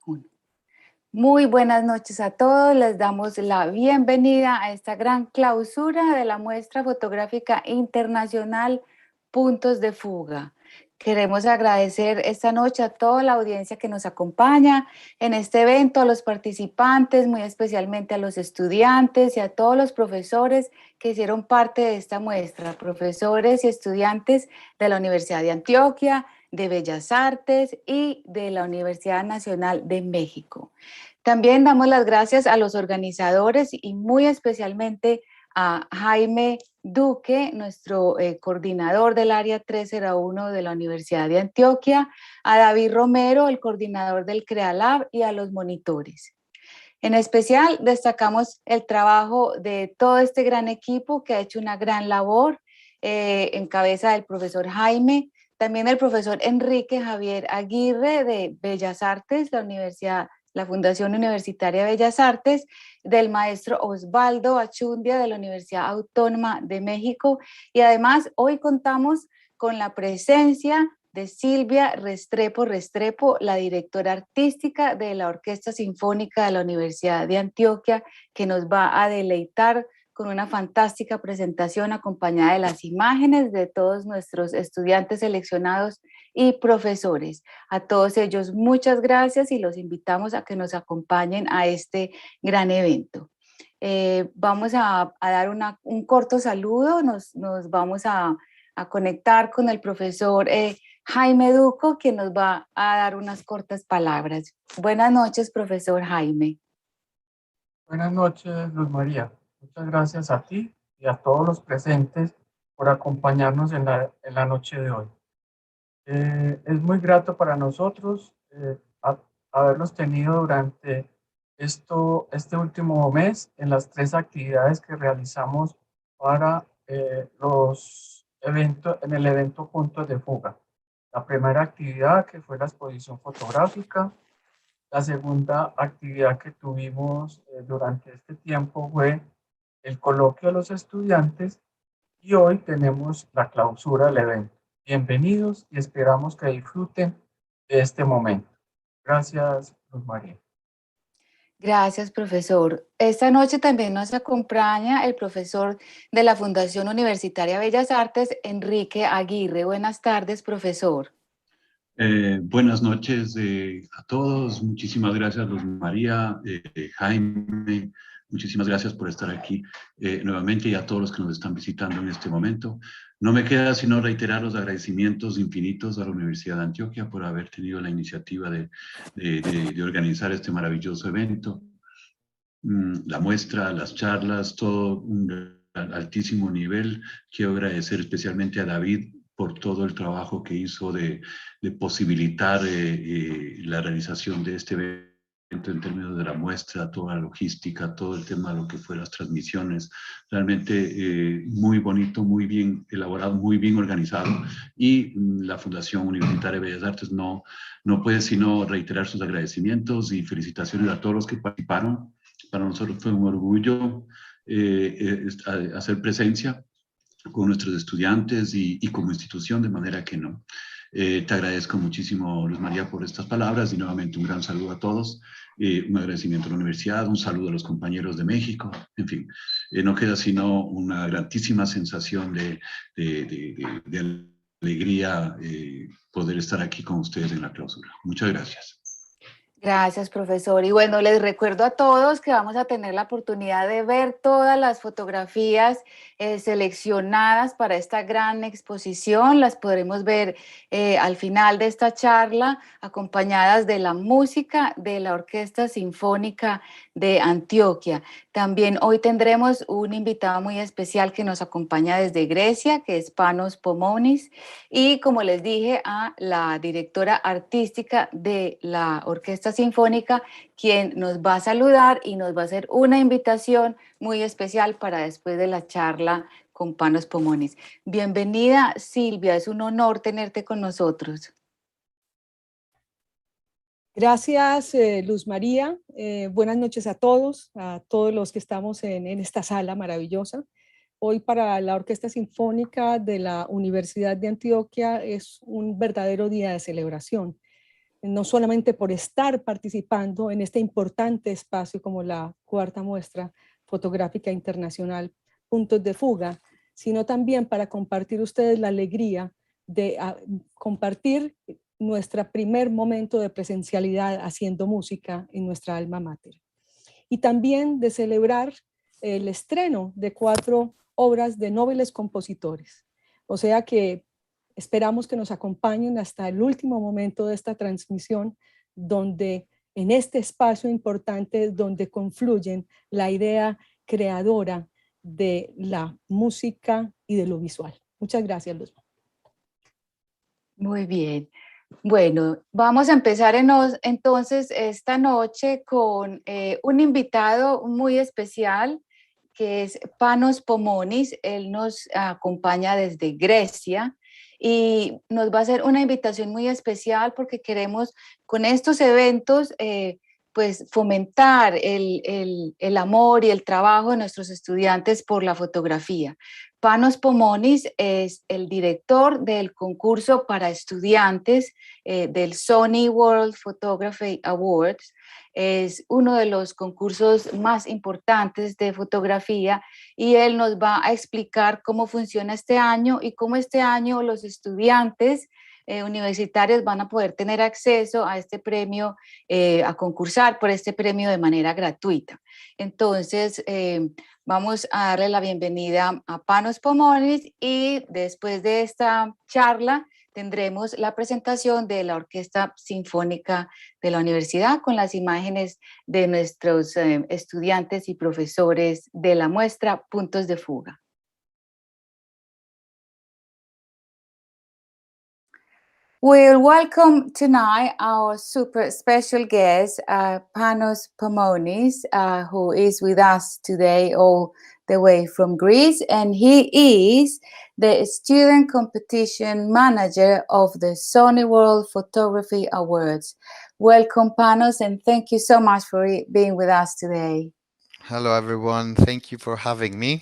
Uno. Muy buenas noches a todos, les damos la bienvenida a esta gran clausura de la muestra fotográfica internacional Puntos de fuga. Queremos agradecer esta noche a toda la audiencia que nos acompaña en este evento, a los participantes, muy especialmente a los estudiantes y a todos los profesores que hicieron parte de esta muestra, profesores y estudiantes de la Universidad de Antioquia, de Bellas Artes y de la Universidad Nacional de México. También damos las gracias a los organizadores y muy especialmente a Jaime Duque, nuestro coordinador del Área 301 de la Universidad de Antioquia, a David Romero, el coordinador del CreaLab, y a los monitores. En especial destacamos el trabajo de todo este gran equipo que ha hecho una gran labor en cabeza del profesor Jaime, también el profesor Enrique Javier Aguirre de Bellas Artes, la Fundación Universitaria Bellas Artes, del maestro Osvaldo Achundia de la Universidad Autónoma de México, y además hoy contamos con la presencia de Silvia Restrepo, la directora artística de la Orquesta Sinfónica de la Universidad de Antioquia, que nos va a deleitar con una fantástica presentación acompañada de las imágenes de todos nuestros estudiantes seleccionados y profesores. A todos ellos muchas gracias y los invitamos a que nos acompañen a este gran evento. Vamos a dar un corto saludo, nos vamos a conectar con el profesor Jaime Duco, quien nos va a dar unas cortas palabras. Buenas noches, profesor Jaime. Buenas noches, Luz María. Muchas gracias a ti y a todos los presentes por acompañarnos en la noche de hoy. Es muy grato para nosotros haberlos tenido durante este último mes en las 3 actividades que realizamos para en el evento Puntos de Fuga. La primera actividad, que fue la exposición fotográfica. La segunda actividad que tuvimos durante este tiempo fue el coloquio a los estudiantes, y hoy tenemos la clausura del evento. Bienvenidos y esperamos que disfruten de este momento. Gracias, Luz María. Gracias, profesor. Esta noche también nos acompaña el profesor de la Fundación Universitaria Bellas Artes, Enrique Aguirre. Buenas tardes, profesor. Buenas noches a todos. Muchísimas gracias, Luz María, Jaime. Muchísimas gracias por estar aquí nuevamente, y a todos los que nos están visitando en este momento. No me queda sino reiterar los agradecimientos infinitos a la Universidad de Antioquia por haber tenido la iniciativa de organizar este maravilloso evento. La muestra, las charlas, todo un altísimo nivel. Quiero agradecer especialmente a David por todo el trabajo que hizo de posibilitar la realización de este evento en términos de la muestra, toda la logística, todo el tema de lo que fue las transmisiones. Realmente muy bonito, muy bien elaborado, muy bien organizado. Y la Fundación Universitaria Bellas Artes no puede sino reiterar sus agradecimientos y felicitaciones a todos los que participaron. Para nosotros fue un orgullo hacer presencia con nuestros estudiantes y como institución, de manera que no. Te agradezco muchísimo, Luz María, por estas palabras, y nuevamente un gran saludo a todos, un agradecimiento a la universidad, un saludo a los compañeros de México. En fin, no queda sino una grandísima sensación de alegría poder estar aquí con ustedes en la clausura. Muchas gracias. Gracias, profesor. Y bueno, les recuerdo a todos que vamos a tener la oportunidad de ver todas las fotografías seleccionadas para esta gran exposición. Las podremos ver al final de esta charla, acompañadas de la música de la Orquesta Sinfónica de Antioquia. También hoy tendremos un invitado muy especial que nos acompaña desde Grecia, que es Panos Pomonis, y como les dije, a la directora artística de la Orquesta Sinfónica, quien nos va a saludar y nos va a hacer una invitación muy especial para después de la charla con Panos Pomonis. Bienvenida, Silvia, es un honor tenerte con nosotros. Gracias, Luz María. Buenas noches a todos los que estamos en esta sala maravillosa. Hoy para la Orquesta Sinfónica de la Universidad de Antioquia es un verdadero día de celebración. no solamente por estar participando en este importante espacio como la cuarta muestra fotográfica internacional Puntos de Fuga, sino también para compartir ustedes la alegría de compartir nuestro primer momento de presencialidad haciendo música en nuestra alma mater. Y también de celebrar el estreno de 4 obras de nobles compositores. O sea que esperamos que nos acompañen hasta el último momento de esta transmisión, donde en este espacio importante donde confluyen la idea creadora de la música y de lo visual. Muchas gracias, Luzma. Muy bien. Bueno, vamos a empezar entonces esta noche con un invitado muy especial que es Panos Pomonis. Él nos acompaña desde Grecia y nos va a hacer una invitación muy especial porque queremos con estos eventos pues fomentar el amor y el trabajo de nuestros estudiantes por la fotografía. Panos Pomonis es el director del concurso para estudiantes del Sony World Photography Awards. Es uno de los concursos más importantes de fotografía y él nos va a explicar cómo funciona este año y cómo este año los estudiantes universitarios van a poder tener acceso a este premio, a concursar por este premio de manera gratuita. Entonces, vamos a darle la bienvenida a Panos Pomonis y después de esta charla tendremos la presentación de la Orquesta Sinfónica de la Universidad con las imágenes de nuestros estudiantes y profesores de la muestra Puntos de Fuga. We'll welcome tonight our super special guest, Panos Pomonis, who is with us today all the way from Greece, and he is the student competition manager of the Sony World Photography Awards. Welcome, Panos, and thank you so much for being with us today. Hello, everyone. Thank you for having me.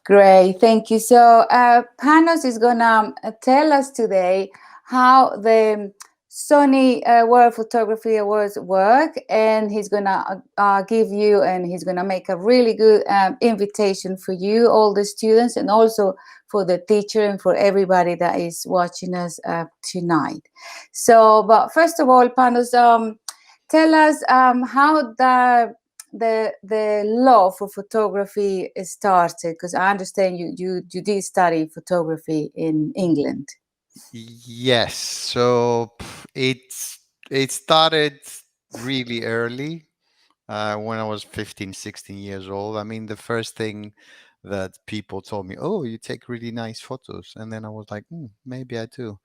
Great, thank you. So Panos is gonna tell us today how the Sony World Photography Awards work, and he's gonna give you, and he's gonna make a really good invitation for you, all the students, and also for the teacher and for everybody that is watching us tonight. So, but first of all, Panos, tell us how the love for photography started, because I understand you did study photography in England. Yes, so it started really early when I was 15, 16 years old. I mean, the first thing that people told me, oh, you take really nice photos. And then I was like, maybe I do.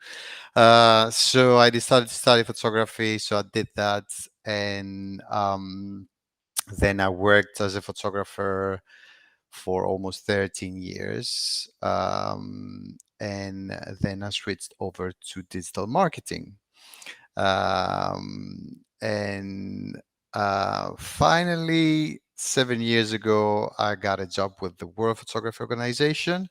So I decided to study photography. So I did that. And then I worked as a photographer for almost 13 years. And then I switched over to digital marketing. Finally, 7 years ago, I got a job with the World Photography Organization.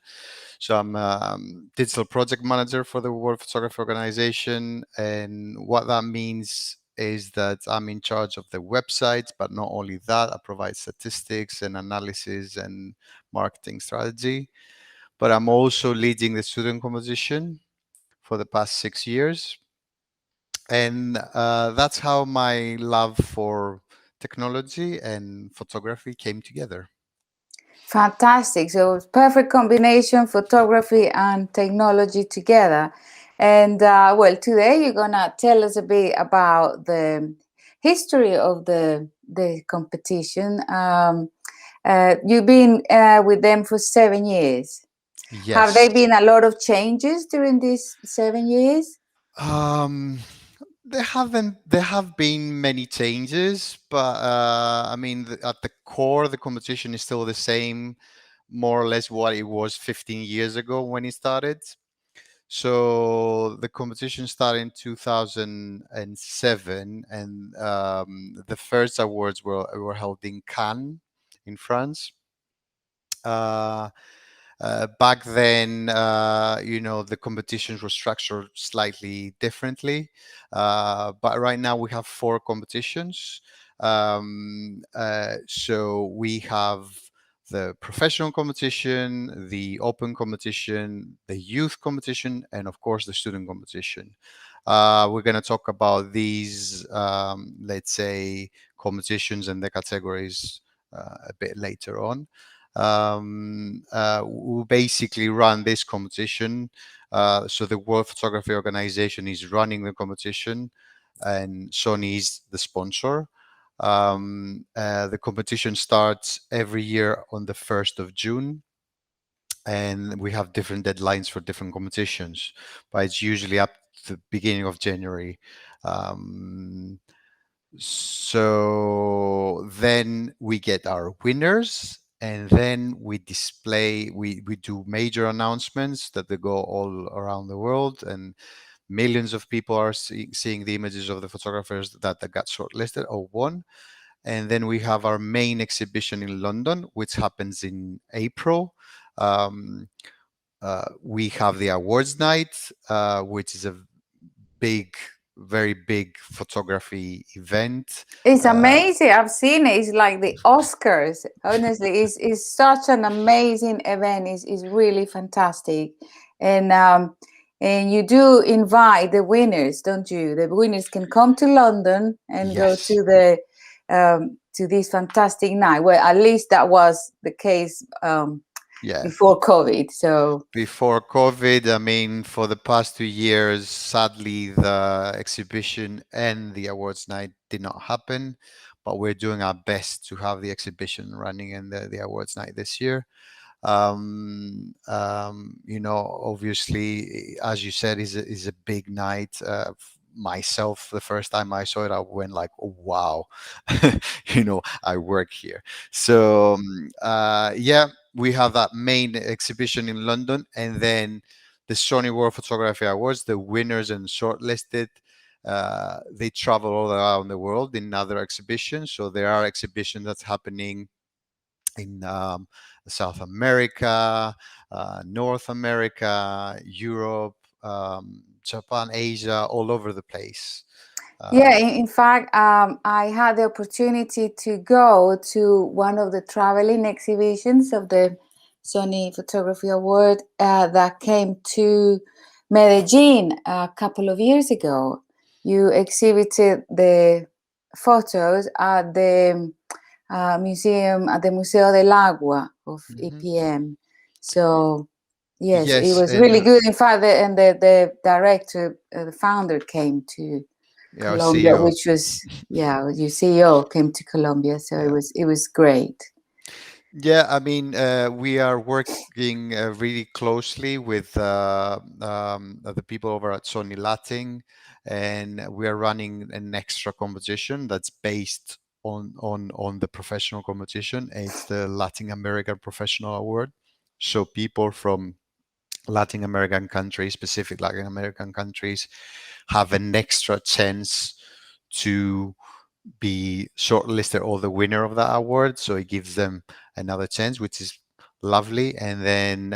So I'm a digital project manager for the World Photography Organization. And what that means is that I'm in charge of the website, but not only that, I provide statistics and analysis and marketing strategy. But I'm also leading the student competition for the past 6 years. And that's how my love for technology and photography came together. Fantastic. So it's perfect combination, photography and technology together. And well, today you're gonna tell us a bit about the history of the competition. You've been with them for 7 years. Yes. Have there been a lot of changes during these 7 years? There have been many changes, but I mean, at the core, the competition is still the same, more or less what it was 15 years ago when it started. So the competition started in 2007, and the first awards were held in Cannes, in France. Back then, the competitions were structured slightly differently. But right now we have 4 competitions. So we have the professional competition, the open competition, the youth competition, and of course the student competition. We're going to talk about these, let's say, competitions and the categories a bit later on. We basically run this competition. So the World Photography Organization is running the competition, and Sony is the sponsor. The competition starts every year on the 1st of June, and we have different deadlines for different competitions, but it's usually up to the beginning of January. So then we get our winners, and then we do major announcements that they go all around the world, and millions of people are seeing the images of the photographers that got shortlisted or won. And then we have our main exhibition in London, which happens in April. We have the awards night, which is a very big photography event. It's amazing. I've seen it. It's like the Oscars. Honestly, it's such an amazing event. It's really fantastic. And you do invite the winners, don't you? The winners can come to London and go Yes. to this fantastic night. Well, at least that was the case before COVID. So before COVID, I mean, for the past 2 years, sadly, the exhibition and the awards night did not happen, but we're doing our best to have the exhibition running and the awards night this year. Obviously, as you said, is a big night. Myself, the first time I saw it, I went like, oh, wow, I work here. So we have that main exhibition in London, and then the Sony World Photography Awards, the winners and shortlisted, they travel all around the world in other exhibitions. So there are exhibitions that's happening in South America, North America, Europe, Japan, Asia, all over the place. Yeah, in fact, I had the opportunity to go to one of the traveling exhibitions of the Sony Photography Award that came to Medellin a couple of years ago. You exhibited the photos at the museum, at the Museo del Agua of EPM. So yes, it was really good. In fact, the director, the founder came to Colombia, which was your CEO came to Colombia, so it was great. Yeah, I mean, we are working really closely with the people over at Sony Latin, and we are running an extra competition that's based on the professional competition. It's the Latin American Professional Award. So people from Latin American countries, specific Latin American countries, have an extra chance to be shortlisted or the winner of that award. So it gives them another chance, which is lovely. And then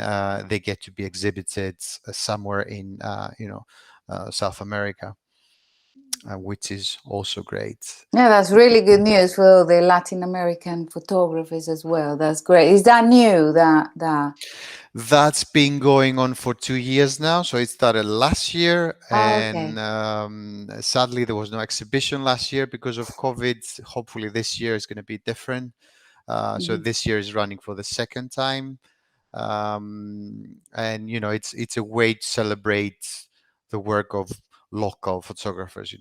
they get to be exhibited somewhere in, South America, which is also great. Yeah, that's really good news for the Latin American photographers as well. That's great. Is that new? That's been going on for 2 years now. So it started last year, and sadly there was no exhibition last year because of COVID. Hopefully this year is going to be different. So this year is running for the second time, and it's a way to celebrate the work of local photographers.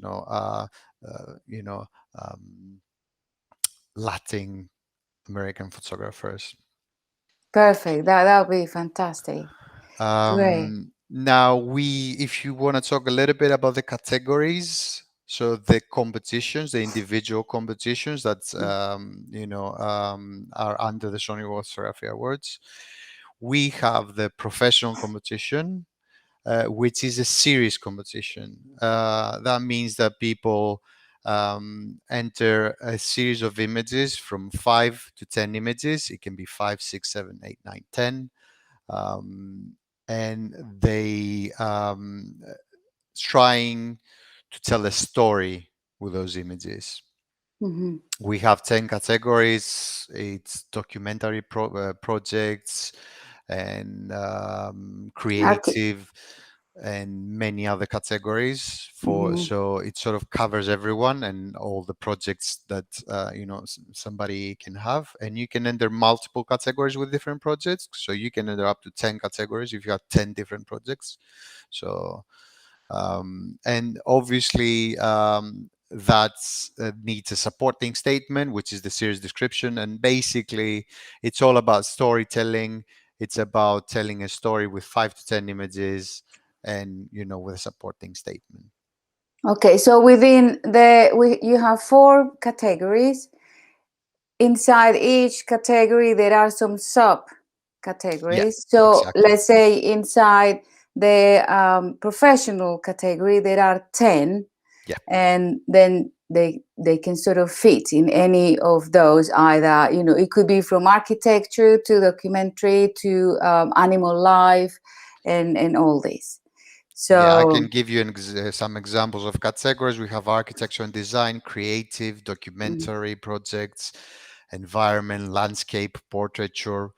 Latin American photographers. Perfect. That would be fantastic. Great. Now, if you want to talk a little bit about the categories, so the competitions, the individual competitions that are under the Sony World Photography Awards, we have the professional competition, which is a series competition. That means that people enter a series of images from 5 to 10 images. It can be 5, 6, 7, 8, 9, 10. and they trying to tell a story with those images. Mhm. We have 10 categories. It's documentary projects and creative and many other categories for, Mhm. so it sort of covers everyone and all the projects that somebody can have, and you can enter multiple categories with different projects, so you can enter up to 10 categories if you have 10 different projects. So and obviously that needs a supporting statement, which is the series description. And basically, it's all about storytelling. It's about telling a story with 5 to 10 images, and with a supporting statement. Okay, so within you have 4 categories. Inside each category, there are some subcategories. So exactly. let's say inside the professional category, there are 10. Yeah. And then they can sort of fit in any of those. Either it could be from architecture to documentary to animal life and all this. So Yeah, I can give you some examples of categories. We have architecture and design, creative, documentary projects, environment, landscape, portraiture.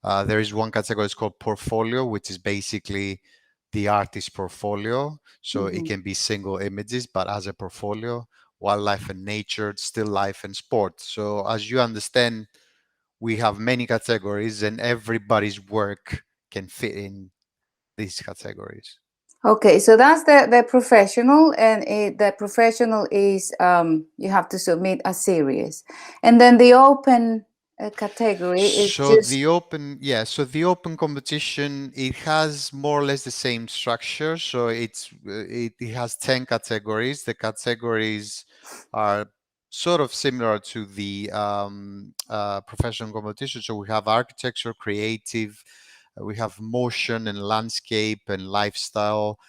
There is one category, it's called portfolio, which is basically the artist portfolio. So it can be single images, but as a portfolio, wildlife and nature, still life and sport. So as you understand, we have many categories and everybody's work can fit in these categories. okay, so that's the professional, and the professional is you have to submit a series, and then the open category is So just the open, yeah, so the open competition, it has more or less the same structure. So it has 10 categories. The categories are sort of similar to the professional competition. So we have architecture, creative, we have motion and landscape and lifestyle,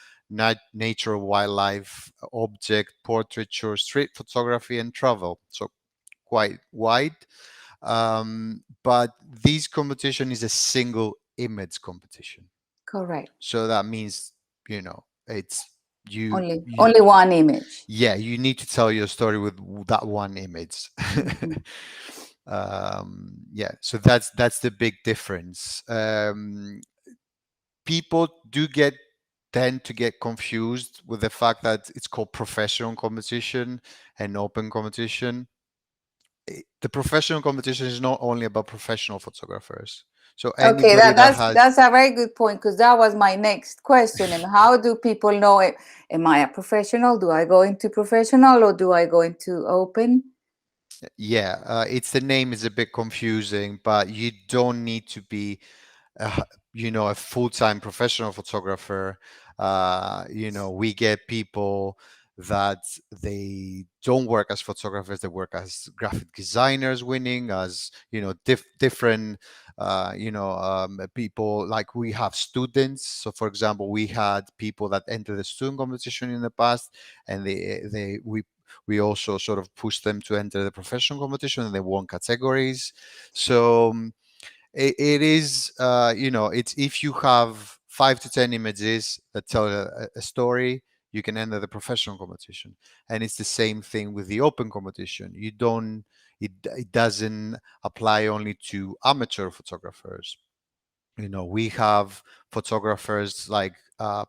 nature, wildlife, object, portraiture, street photography, and travel. So quite wide. But this competition is a single image competition. correct. So that means, it's Only you only one image. yeah, you need to tell your story with that one image. Mhm. Yeah, so that's the big difference. People do tend to get confused with the fact that it's called professional competition and open competition. The professional competition is not only about professional photographers. So Okay, anybody that has, that's a very good point, because that was my next question. And how do people know it? Am I a professional? Do I go into professional or do I go into open? yeah, it's the name is a bit confusing, but you don't need to be a full-time professional photographer. We get people that they don't work as photographers, they work as graphic designers, winning as different people. Like we have students, so for example we had people that entered the student competition in the past, and we also sort of pushed them to enter the professional competition, and they won categories. So it is it's, if you have 5 to 10 images that tell a story, you can enter the professional competition. And it's the same thing with the open competition. You don't it doesn't apply only to amateur photographers. We have photographers like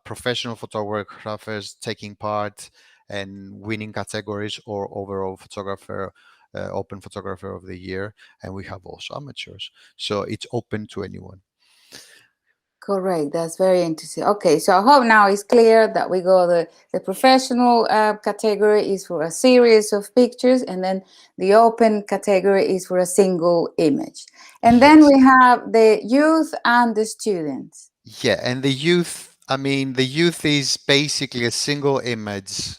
professional photographers taking part and winning categories, or overall photographer, open photographer of the year. And we have also amateurs, so it's open to anyone. Correct. That's very interesting. Okay, so I hope now it's clear that we go the professional category is for a series of pictures, and then the open category is for a single image. And then Yes. we have the youth and the students. Yeah, and the youth, I mean, the youth is basically a single image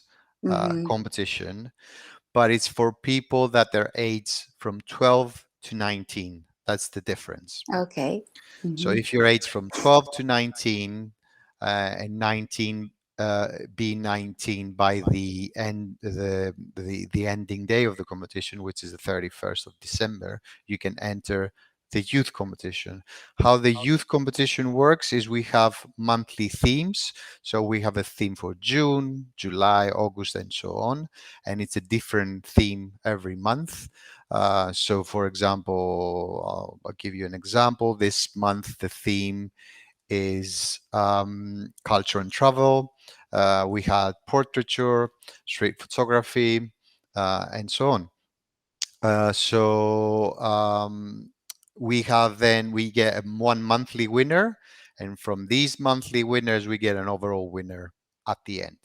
competition, but it's for people that their age from 12 to 19. That's the difference. Okay. So if you're aged from 12 to 19, and 19 be 19 by the end, the ending day of the competition, which is the 31st of December, you can enter the youth competition. How the youth competition works is we have monthly themes. So we have a theme for June, July, August, and so on. And it's a different theme every month. So for example, I'll give you an example. This month, the theme is culture and travel. We had portraiture, street photography, and so on. We get one monthly winner, and from these monthly winners, we get an overall winner at the end.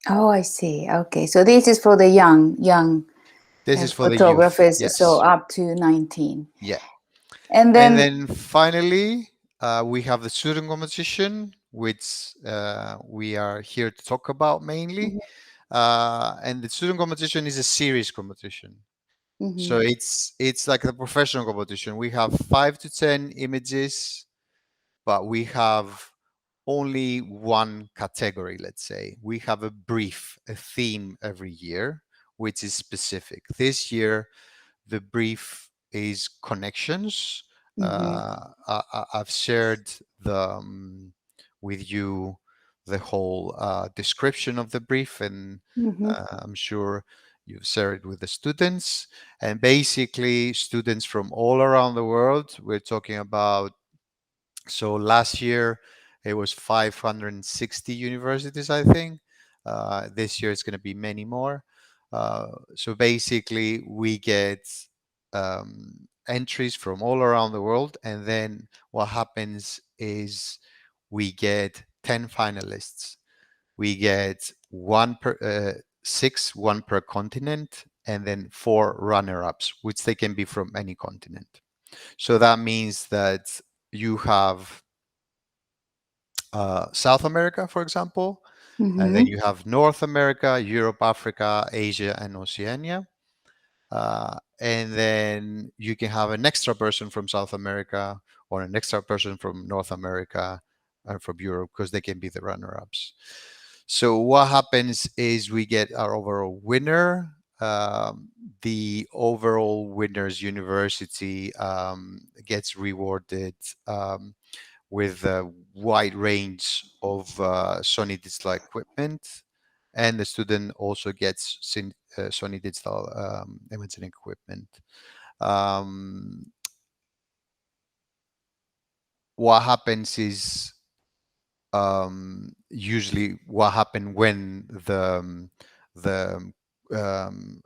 Oh, I see. Okay, so this is for the young This is for the youth. photographers, Yes. so up to 19. Yeah. And then Finally, we have the student competition, which we are here to talk about mainly. And the student competition is a series competition. So it's like a professional competition. We have 5 to 10 images, but we have only one category, let's say. We have a brief, a theme every year, which is specific. This year, the brief is connections. I've shared with you the whole description of the brief, and I'm sure you've shared it with the students. And basically, students from all around the world, we're talking about, so last year it was 560 universities, I think. This year it's going to be many more. So basically, we get entries from all around the world, and then what happens is we get 10 finalists. We get one per continent, and then 4 runner-ups, which they can be from any continent. So that means that you have South America, for example, and then you have North America, Europe, Africa, Asia, and Oceania. And then you can have an extra person from South America or an extra person from North America and from Europe, because they can be the runner-ups. So what happens is we get our overall winner. The overall winner's university gets rewarded with a wide range of Sony digital equipment, and the student also gets Sony digital imaging equipment. What happens is usually what happened when the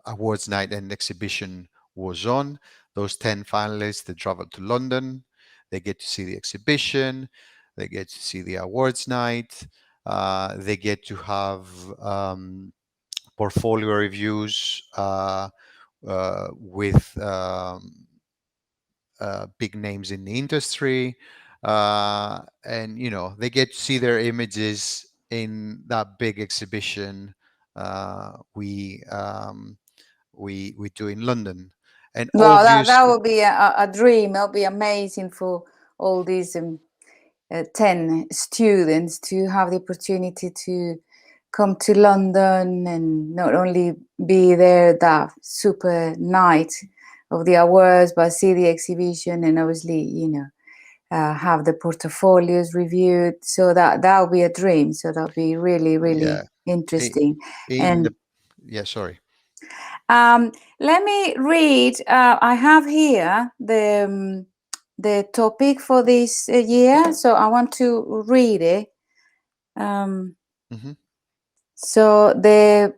awards night and exhibition was on. Those 10 finalists, they travel to London. They get to see the exhibition. They get to see the awards night. They get to have portfolio reviews with big names in the industry. And, you know, they get to see their images in that big exhibition we do in London. And well, that obviously, would be a dream. That would be amazing for all these 10 students to have the opportunity to come to London and not only be there that super night of the awards, but see the exhibition and obviously, you know, have the portfolios reviewed. So that would be a dream. So that would be really, really interesting. Sorry. Let me read. I have here the topic for this year, so I want to read it. So the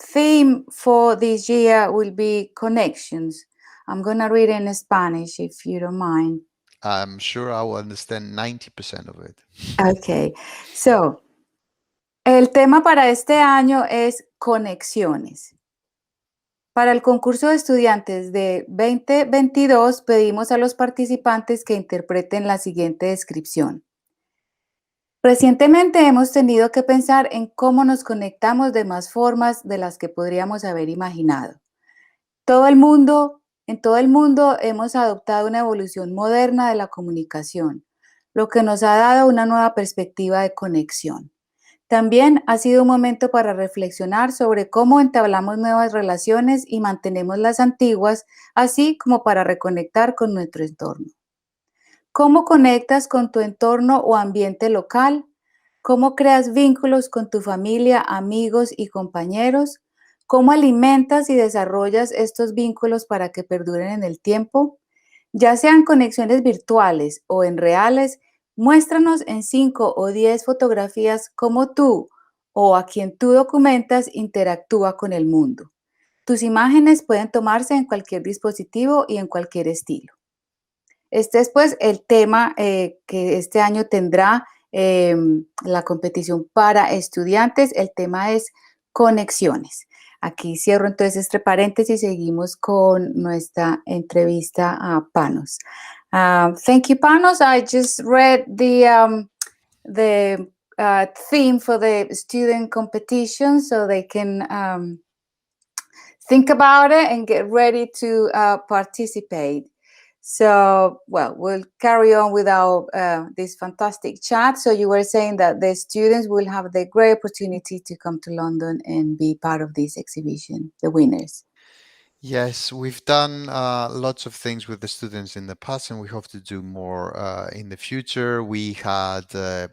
theme for this year will be connections. I'm going to read in Spanish, if you don't mind. I'm sure I will understand 90% of it. Okay, so el tema para este año es conexiones. Para el concurso de estudiantes de 2022 pedimos a los participantes que interpreten la siguiente descripción. Recientemente hemos tenido que pensar en cómo nos conectamos de más formas de las que podríamos haber imaginado. En todo el mundo hemos adoptado una evolución moderna de la comunicación, lo que nos ha dado una nueva perspectiva de conexión. También ha sido un momento para reflexionar sobre cómo entablamos nuevas relaciones y mantenemos las antiguas, así como para reconectar con nuestro entorno. ¿Cómo conectas con tu entorno o ambiente local? ¿Cómo creas vínculos con tu familia, amigos y compañeros? ¿Cómo alimentas y desarrollas estos vínculos para que perduren en el tiempo? Ya sean conexiones virtuales o en reales, muéstranos en 5 o 10 fotografías cómo tú o a quien tú documentas interactúa con el mundo. Tus imágenes pueden tomarse en cualquier dispositivo y en cualquier estilo. Este es pues el tema que este año tendrá la competición para estudiantes. El tema es conexiones. Aquí cierro entonces este paréntesis y seguimos con nuestra entrevista a Panos. Thank you, Panos. I just read the theme for the student competition so they can think about it and get ready to participate. So, well, we'll carry on with our this fantastic chat. So you were saying that the students will have the great opportunity to come to London and be part of this exhibition, the winners. Yes, we've done lots of things with the students in the past, and we hope to do more in the future. We had a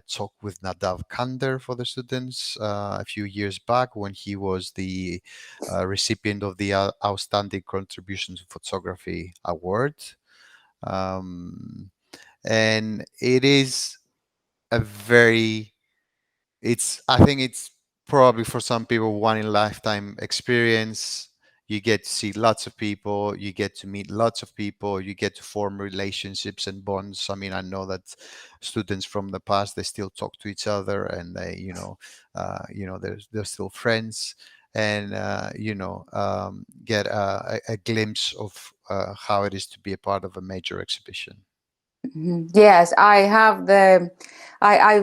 talk with Nadav Kander for the students a few years back when he was the recipient of the Outstanding Contribution to Photography Award. And it is a I think it's probably for some people one in a lifetime experience. You get to see lots of people, you get to meet lots of people, you get to form relationships and bonds. I mean, I know that students from the past, they still talk to each other, and they're still friends, and get a glimpse of how it is to be a part of a major exhibition. Yes, I've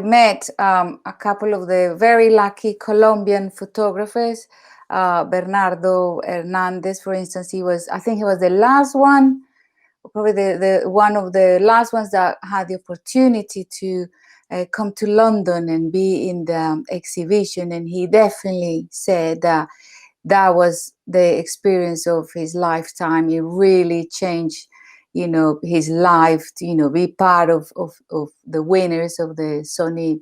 met a couple of the very lucky Colombian photographers. Bernardo Hernandez, for instance, I think he was the last one, probably the one of the last ones that had the opportunity to come to London and be in the exhibition. And he definitely said that was the experience of his lifetime. It really changed his life to be part of the winners of the Sony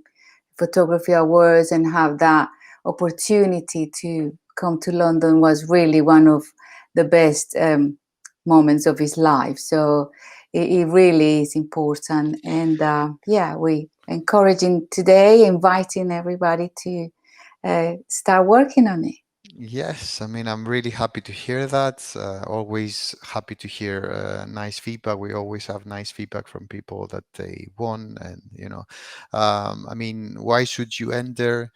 Photography Awards and have that opportunity to come to London was really one of the best moments of his life. So it really is important. And we encouraging today, inviting everybody to start working on it. Yes, I mean, I'm really happy to hear that. Always happy to hear nice feedback. We always have nice feedback from people that they won, and I mean, why should you enter?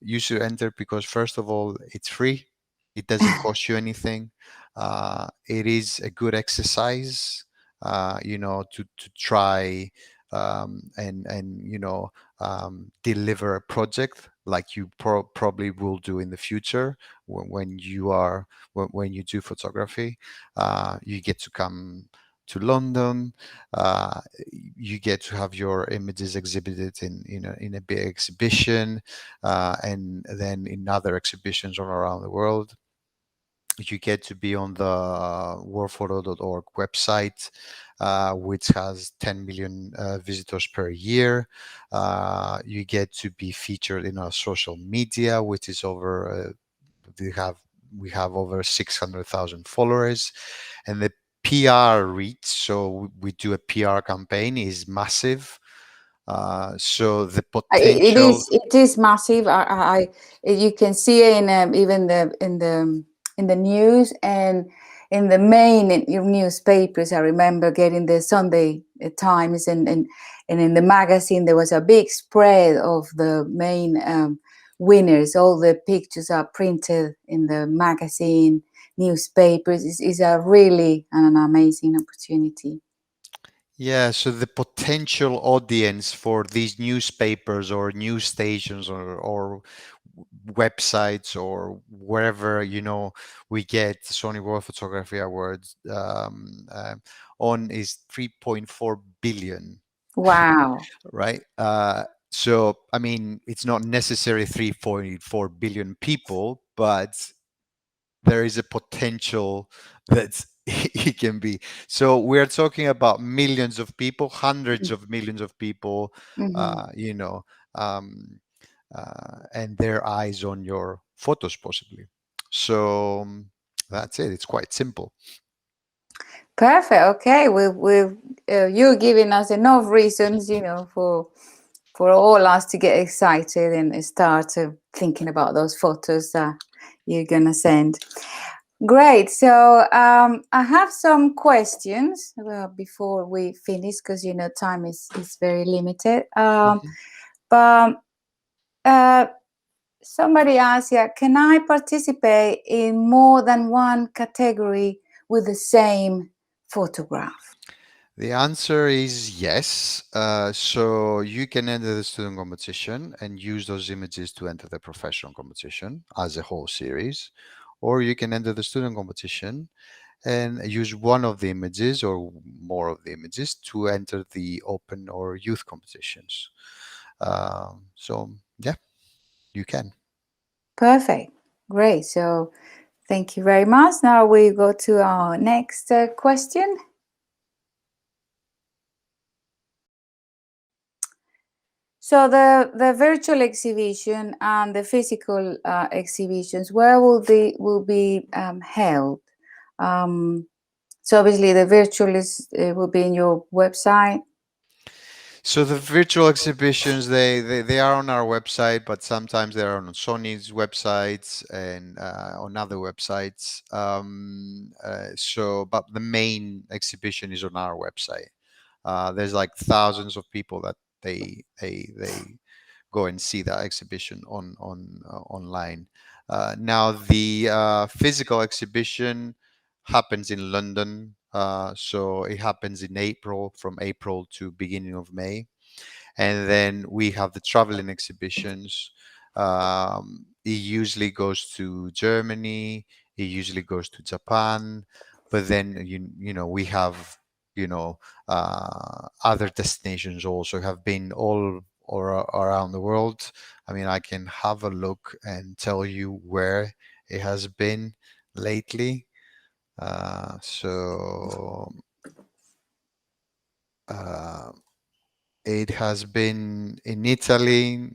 You should enter because first of all, it's free. It doesn't cost you anything. It is a good exercise, to try and deliver a project like you probably will do in the future when you do photography. You get to come to London. You get to have your images exhibited in a big exhibition, and then in other exhibitions all around the world. You get to be on the worldphoto.org website, which has 10 million visitors per year. You get to be featured in our social media, which is over. We have over 600,000 followers, and the PR reach. So we do a PR campaign is massive. So the potential. It is massive. You can see it in even in the news and in the main newspapers. I remember getting the Sunday Times and in the magazine there was a big spread of the main winners. All the pictures are printed in the magazine, newspapers. It's a really an amazing opportunity. Yeah, so the potential audience for these newspapers or news stations or websites or wherever we get Sony World Photography Awards on is 3.4 billion. Wow. Right? So, I mean, it's not necessary 3.4 billion people, but there is a potential that it can be. So we're talking about millions of people, hundreds of millions of people, you know, um, and their eyes on your photos possibly. So that's it. It's quite simple. Perfect. Okay, you're giving us enough reasons, you know, for all us to get excited and start thinking about those photos that you're gonna send. Great. So I have some questions before we finish, because you know time is very limited. But somebody asked, yeah, can I participate in more than one category with the same photograph? The answer is yes. So you can enter the student competition and use those images to enter the professional competition as a whole series, or you can enter the student competition and use one of the images or more of the images to enter the open or youth competitions. So yeah, you can. Perfect. Great. So thank you very much. Now we go to our next question. So the virtual exhibition and the physical exhibitions, where will be held? So obviously the virtual will be in your website. So the virtual exhibitions, they are on our website, but sometimes they are on Sony's websites and on other websites. But the main exhibition is on our website. There's like thousands of people that they go and see that exhibition on online. Now the physical exhibition happens in London, so it happens in April, from April to beginning of May, and then we have the traveling exhibitions. It usually goes to Germany. It usually goes to Japan, but then you know we have other destinations also have been all or around the world. I mean, I can have a look and tell you where it has been lately. So it has been in Italy,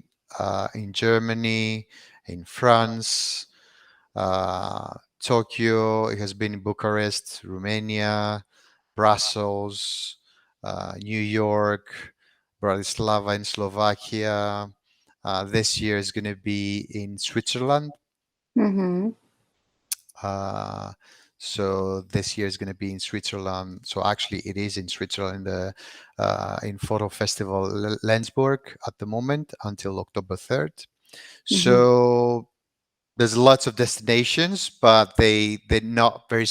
in Germany, in France, Tokyo. It has been in Bucharest, Romania, Brussels, New York, Bratislava in Slovakia. This year is going to be in Switzerland. Mm-hmm. So this year is going to be in Switzerland. So actually, it is in Switzerland, in Photo Festival Lenzburg at the moment until October 3rd. So there's lots of destinations, but they're not very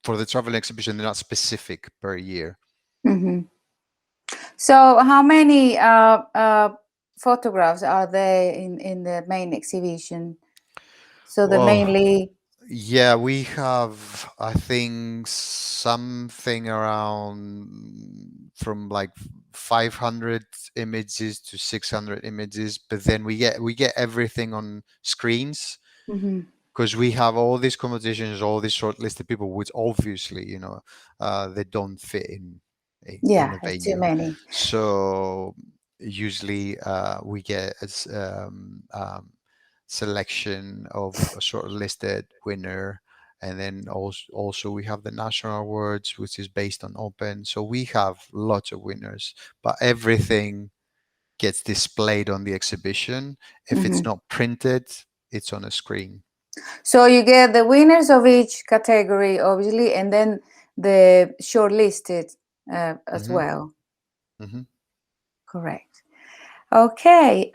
for the travel exhibition. They're not specific per year. So how many photographs are there in the main exhibition? So the mainly. Yeah, we have, I think, something around from like 500 images to 600 images, but then we get everything on screens because we have all these competitions, all these shortlisted people, which obviously, they don't fit in a It's too venue. many. So usually we get selection of a shortlisted winner, and then also we have the national awards, which is based on open. So we have lots of winners, but everything gets displayed on the exhibition. If it's not printed, it's on a screen. So you get the winners of each category, obviously, and then the shortlisted as well. Correct. Okay.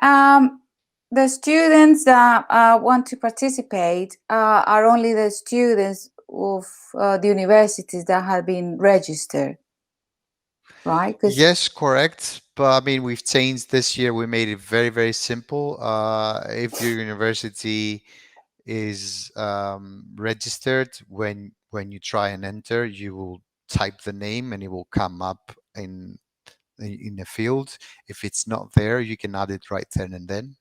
The students that want to participate are only the students of the universities that have been registered, right? Yes, correct. But I mean, we've changed this year. We made it very, very simple. If your university is registered, when you try and enter, you will type the name and it will come up in in a field. If it's not there, you can add it right then and then.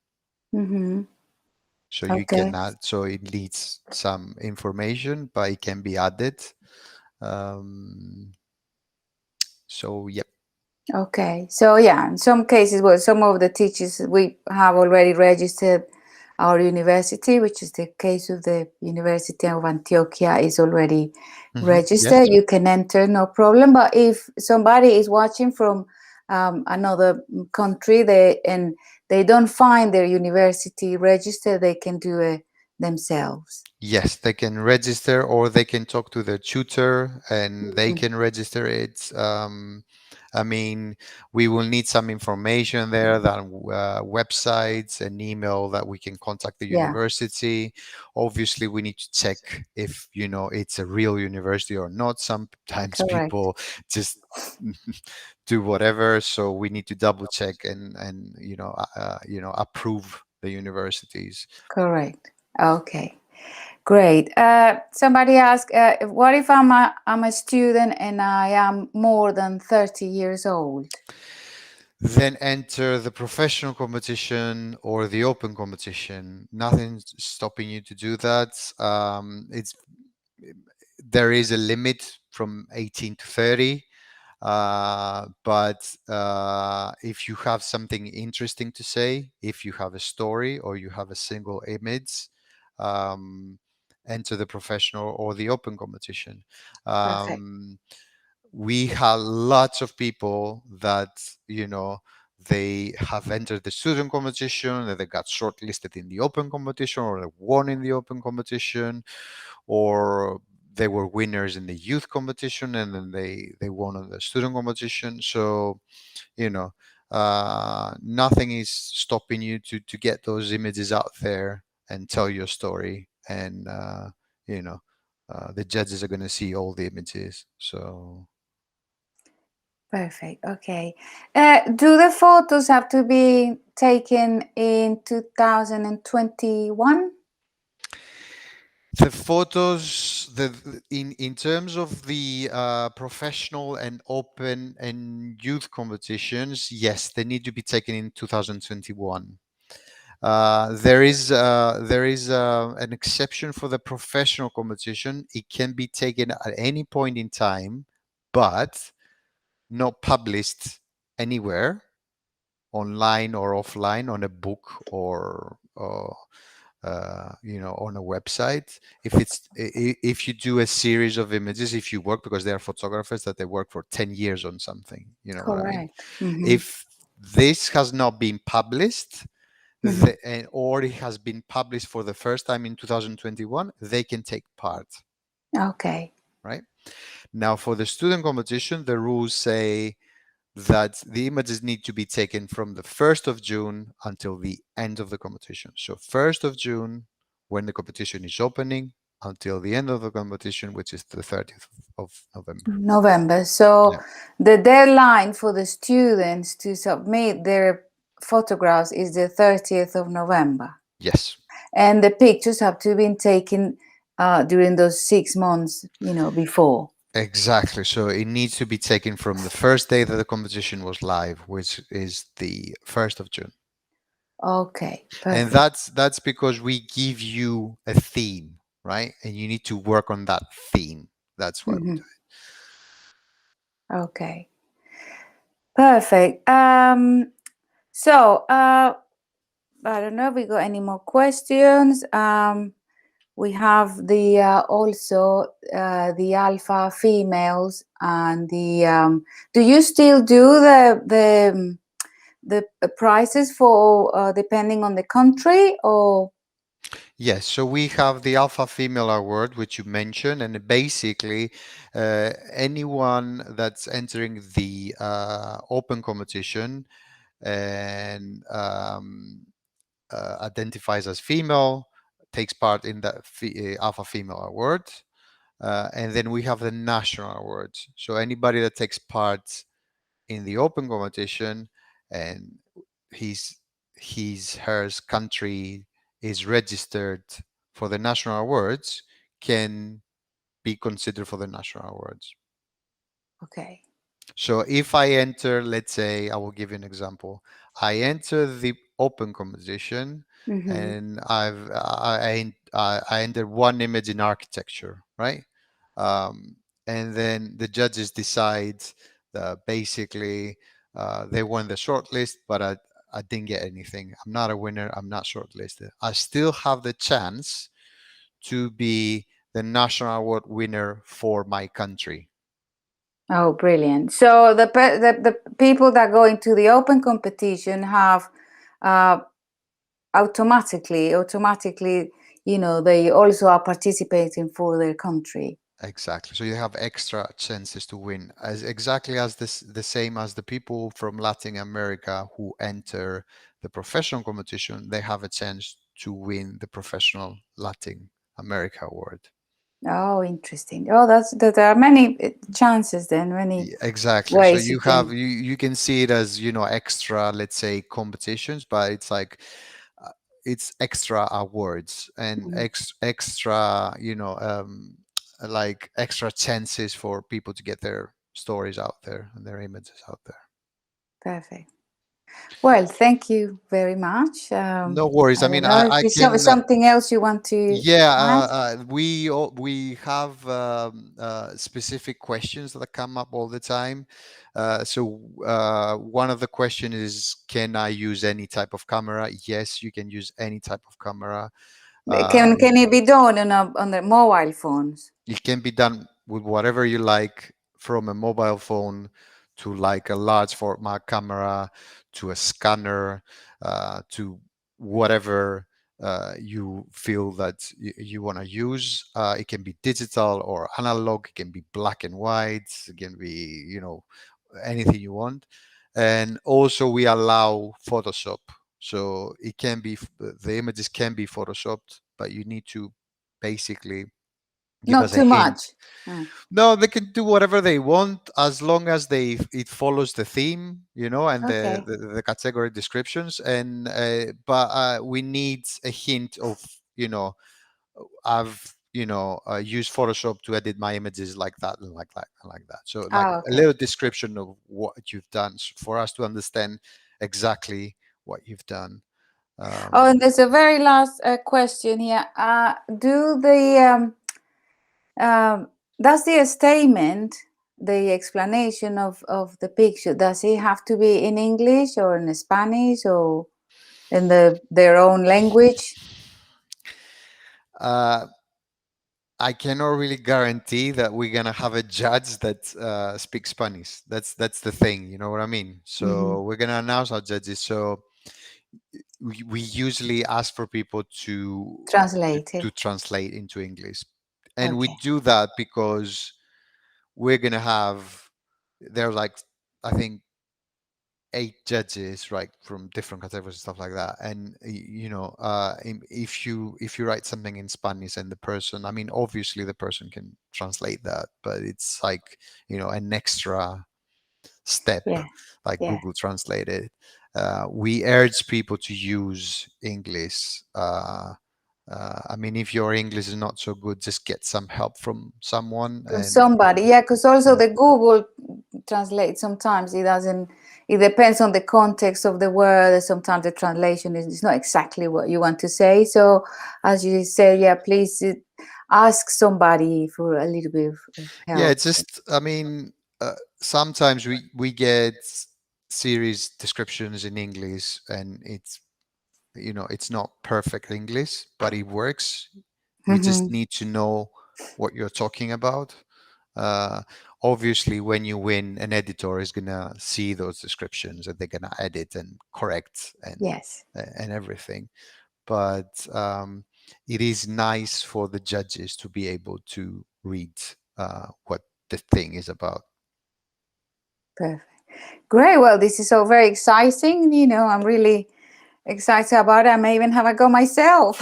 So you Okay. can add, so it needs some information, but it can be added. So yep. Okay, so yeah, in some cases, well, some of the teachers, we have already registered our university, which is the case of the University of Antioquia is already registered. Yes. You can enter, no problem. But if somebody is watching from another country, and they don't find their university registered, they can do it themselves. Yes, they can register, or they can talk to their tutor and they can register it. I mean, we will need some information there, that websites and email that we can contact the Yeah. university. Obviously, we need to check if, you know, it's a real university or not. Sometimes Correct. people just do whatever, so we need to double check and you know, approve the universities. Correct. Okay. Great. Somebody asked, what if I'm a student and I am more than 30 years old? Then enter the professional competition or the open competition. Nothing's stopping you to do that. There is a limit from 18 to 30. But if you have something interesting to say, if you have a story or you have a single image, enter the professional or the open competition. Perfect. We have lots of people that, you know, they have entered the student competition, and they got shortlisted in the open competition, or they won in the open competition, or they were winners in the youth competition and then they won on the student competition. So, you know, nothing is stopping you to get those images out there and tell your story. And you know, the judges are going to see all the images. So Perfect. Okay. Do the photos have to be taken in 2021? the photos, in terms of the professional and open and youth competitions, yes, they need to be taken in 2021. There is an exception for the professional competition. It can be taken at any point in time, but not published anywhere, online or offline, on a book or you know, on a website. If you do a series of images, if you work, because there are photographers that they work for 10 years on something, you know what I mean? Correct. If this has not been published, or it has been published for the first time in 2021, they can take part. Okay. Right now, for the student competition, the rules say that the images need to be taken from the 1st of June until the end of the competition. So 1st of June, when the competition is opening, until the end of the competition, which is the 30th of November. So Yeah. the deadline for the students to submit their photographs is the 30th of November. Yes. And the pictures have to be taken during those 6 months, you know, before. Exactly. So it needs to be taken from the first day that the competition was live, which is the 1st of June. Okay, And perfect. that's because we give you a theme, right? And you need to work on that theme. That's why we do it. Okay, perfect. So I don't know if we got any more questions. We have the also the alpha females and the. Do you still do the prices for depending on the country, or? Yes, so we have the Alpha Female Award, which you mentioned, and basically anyone that's entering the open competition and identifies as female takes part in the Alpha Female Award. And then we have the National Awards. So anybody that takes part in the open competition and her country is registered for the national awards can be considered for the national awards. Okay. So if I enter, let's say, I will give you an example. I enter the open competition, and I entered one image in architecture, right? Um, and then the judges decide that basically they won the shortlist, but I didn't get anything. I'm not a winner. I'm not shortlisted. I still have the chance to be the national award winner for my country. Oh, brilliant. So the people that go into the open competition have automatically, they also are participating for their country. Exactly. So you have extra chances to win, as exactly as the same as the people from Latin America who enter the professional competition. They have a chance to win the professional Latin America award. Oh, interesting. Oh, there are many chances then, many Exactly. So ways you you have can. you can see it as, extra, let's say, competitions, but it's like it's extra awards and Mhm. extra, like extra chances for people to get their stories out there and their images out there. Perfect. Well, thank you very much. No worries. I I don't mean, know if I there's can. something else you want to Yeah, add. we have specific questions that come up all the time. One of the question is, can I use any type of camera? Yes, you can use any type of camera. Can it be done on the mobile phones? It can be done with whatever you like, from a mobile phone to like a large format camera to a scanner, to whatever you feel that you want to use. It can be digital or analog, it can be black and white, it can be, anything you want. And also we allow Photoshop. So it can be, the images can be Photoshopped, but you need to basically give Not us a too hint. much. Ah, No, they can do whatever they want as long as it follows the theme, and the okay. the, the category descriptions. And but we need a hint of, I've used Photoshop to edit my images like that and like that and like that. So like Oh, a okay. little description of what you've done, for us to understand exactly what you've done. Oh, and there's a very last question here. Does the statement, the explanation of the picture, does it have to be in English or in Spanish or in their own language? Uh, I cannot really guarantee that we're gonna have a judge that speaks Spanish. That's the thing, you know what I mean? Mhm. So we're gonna announce our judges. So we usually ask for people to Translated. translate into English, and we Okay. do that because we're gonna have, there are like, I think, 8 judges, right, from different categories and stuff like that. And if you write something in Spanish and the person, I mean, obviously the person can translate that, but it's like, an extra step, Yeah. like Yeah. Google Translate it. We urge people to use English. I mean, if your English is not so good, just get some help from someone. From And somebody, yeah, because also yeah. the Google translate, sometimes it doesn't, it depends on the context of the word. Sometimes the translation is not exactly what you want to say. So as you said, yeah, please ask somebody for a little bit of Yeah, help. it's just, I mean, sometimes we get series descriptions in English, and it's not perfect English, but it works. We just Mhm. need to know what you're talking about. Uh, Obviously, when you win, an editor is gonna see those descriptions, and they're gonna edit and correct Yes, and everything. But it is nice for the judges to be able to read what the thing is about. perfect. Great. Well, this is so very exciting. I'm really excited about it. I may even have a go myself.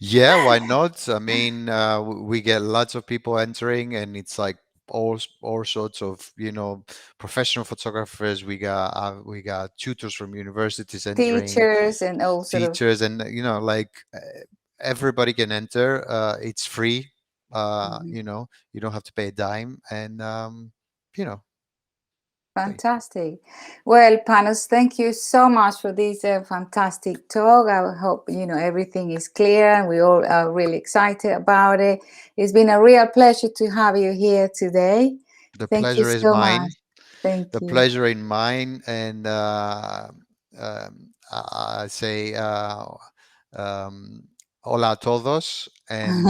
Yeah, why not? I mean, we get lots of people entering, and it's like all sorts of, professional photographers. We got tutors from universities entering, Teachers and all sort of. teachers, and like everybody can enter. It's free. Mhm. You don't have to pay a dime, and you know Fantastic. Well, Panos, thank you so much for this fantastic talk. I hope, you know, everything is clear and we all are really excited about it. It's been a real pleasure to have you here today. The Thank you pleasure is so mine. much. Thank The you. pleasure in mine, and I say hola a todos, and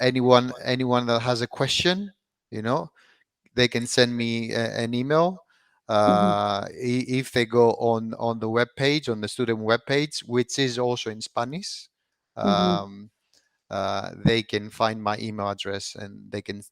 anyone that has a question, you know, they can send me an email. If they go on the web page, on the student web page, which is also in Spanish, they can find my email address and they can,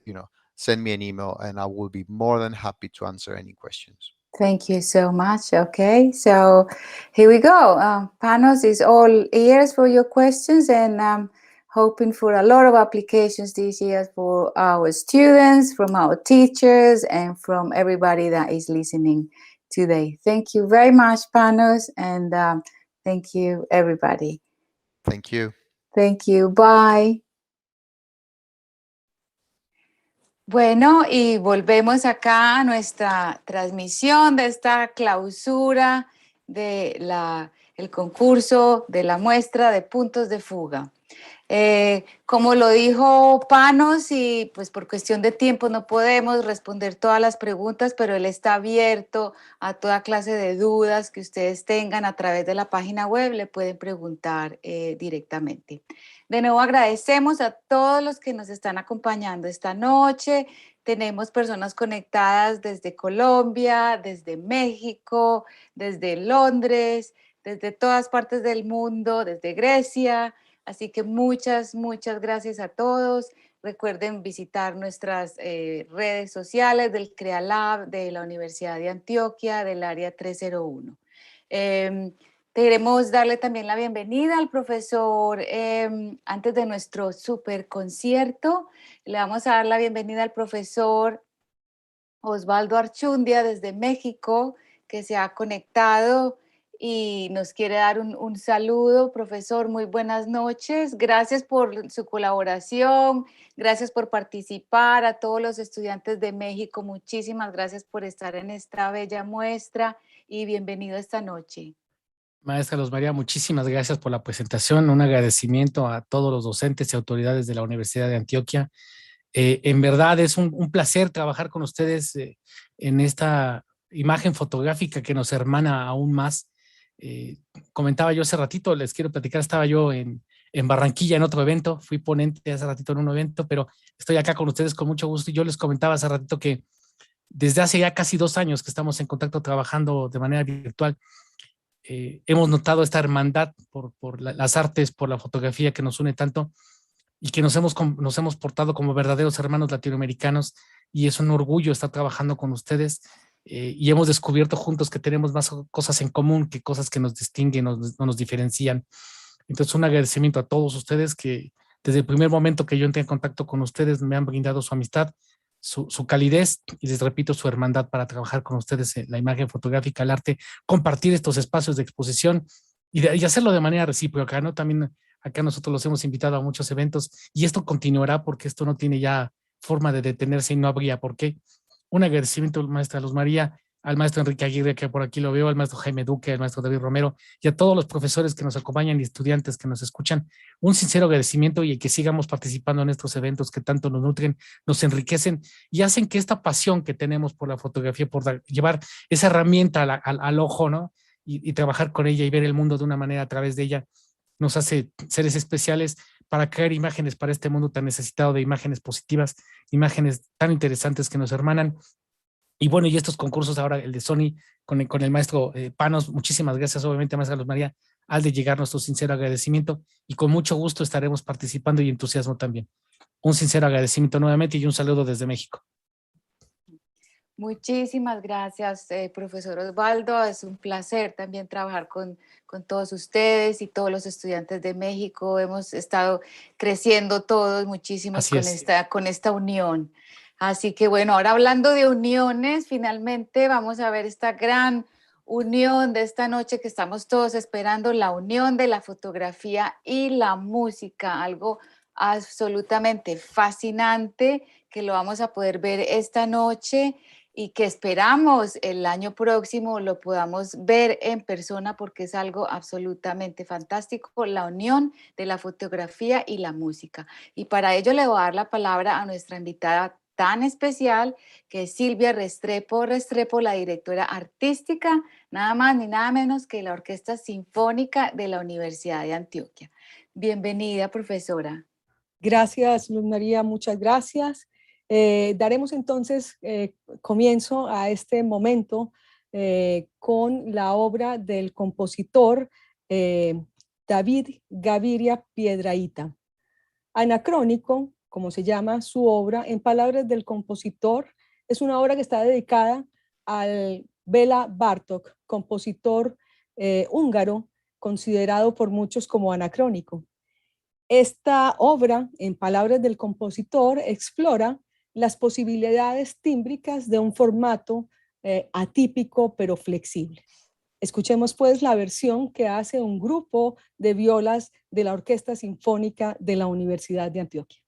you know, send me an email, and I will be more than happy to answer any questions. Thank you so much. Okay, so here we go. Panos is all ears for your questions, and hoping for a lot of applications this year for our students, from our teachers, and from everybody that is listening today. Thank you very much, Panos, and thank you, everybody. Thank you. Thank you. Bye. Bueno, y volvemos acá a nuestra transmisión de esta clausura el concurso de la muestra de puntos de fuga. Como lo dijo Panos, y pues por cuestión de tiempo no podemos responder todas las preguntas, pero él está abierto a toda clase de dudas que ustedes tengan a través de la página web, le pueden preguntar directamente. De nuevo agradecemos a todos los que nos están acompañando esta noche. Tenemos personas conectadas desde Colombia, desde México, desde Londres, desde todas partes del mundo, desde Grecia. Así que muchas gracias a todos. Recuerden visitar nuestras redes sociales del CreaLab, de la Universidad de Antioquia, del Área 301. Queremos darle también la bienvenida al profesor, antes de nuestro super concierto, le vamos a dar la bienvenida al profesor Osvaldo Archundia desde México, que se ha conectado y nos quiere dar un saludo. Profesor, muy buenas noches. Gracias por su colaboración, gracias por participar. A todos los estudiantes de México, muchísimas gracias por estar en esta bella muestra y bienvenido esta noche. Maestra Luz María, muchísimas gracias por la presentación. Un agradecimiento a todos los docentes y autoridades de la Universidad de Antioquia. En verdad es un placer trabajar con ustedes en esta imagen fotográfica que nos hermana aún más. Comentaba yo hace ratito, les quiero platicar, estaba yo en Barranquilla en otro evento, fui ponente hace ratito en un evento, pero estoy acá con ustedes con mucho gusto. Y yo les comentaba hace ratito que desde hace ya casi 2 años que estamos en contacto trabajando de manera virtual, hemos notado esta hermandad por las artes, por la fotografía que nos une tanto y que nos hemos portado como verdaderos hermanos latinoamericanos, y es un orgullo estar trabajando con ustedes, y hemos descubierto juntos que tenemos más cosas en común que cosas que nos distinguen, no nos diferencian. Entonces, un agradecimiento a todos ustedes que desde el primer momento que yo entré en contacto con ustedes me han brindado su amistad, su calidez, y les repito, su hermandad para trabajar con ustedes en la imagen fotográfica, el arte, compartir estos espacios de exposición y hacerlo de manera recíproca, ¿no? También acá nosotros los hemos invitado a muchos eventos y esto continuará porque esto no tiene ya forma de detenerse y no habría por qué. Un agradecimiento, maestra Luz María, al maestro Enrique Aguirre, que por aquí lo veo, al maestro Jaime Duque, al maestro David Romero y a todos los profesores que nos acompañan y estudiantes que nos escuchan. Un sincero agradecimiento, y que sigamos participando en estos eventos que tanto nos nutren, nos enriquecen y hacen que esta pasión que tenemos por la fotografía, por llevar esa herramienta al ojo, ¿no? Y trabajar con ella y ver el mundo de una manera a través de ella, nos hace seres especiales para crear imágenes para este mundo tan necesitado de imágenes positivas, imágenes tan interesantes que nos hermanan. Y bueno, y estos concursos ahora, el de Sony con el maestro Panos, muchísimas gracias, obviamente, maestra Luz María, al de llegar nuestro sincero agradecimiento, y con mucho gusto estaremos participando y entusiasmo también. Un sincero agradecimiento nuevamente y un saludo desde México. Muchísimas gracias, profesor Osvaldo. Es un placer también trabajar con todos ustedes y todos los estudiantes de México. Hemos estado creciendo todos muchísimo con esta unión. Así que bueno, ahora hablando de uniones, finalmente vamos a ver esta gran unión de esta noche que estamos todos esperando, la unión de la fotografía y la música, algo absolutamente fascinante que lo vamos a poder ver esta noche y que esperamos el año próximo lo podamos ver en persona porque es algo absolutamente fantástico, la unión de la fotografía y la música. Y para ello le voy a dar la palabra a nuestra invitada tan especial, que es Silvia Restrepo, la directora artística, nada más ni nada menos que la Orquesta Sinfónica de la Universidad de Antioquia. Bienvenida, profesora. Gracias, Luz María, muchas gracias. Daremos entonces comienzo a este momento con la obra del compositor David Gaviria Piedrahita. Anacrónico, como se llama su obra, en palabras del compositor, es una obra que está dedicada al Béla Bartók, compositor húngaro, considerado por muchos como anacrónico. Esta obra, en palabras del compositor, explora las posibilidades tímbricas de un formato atípico pero flexible. Escuchemos pues la versión que hace un grupo de violas de la Orquesta Sinfónica de la Universidad de Antioquia.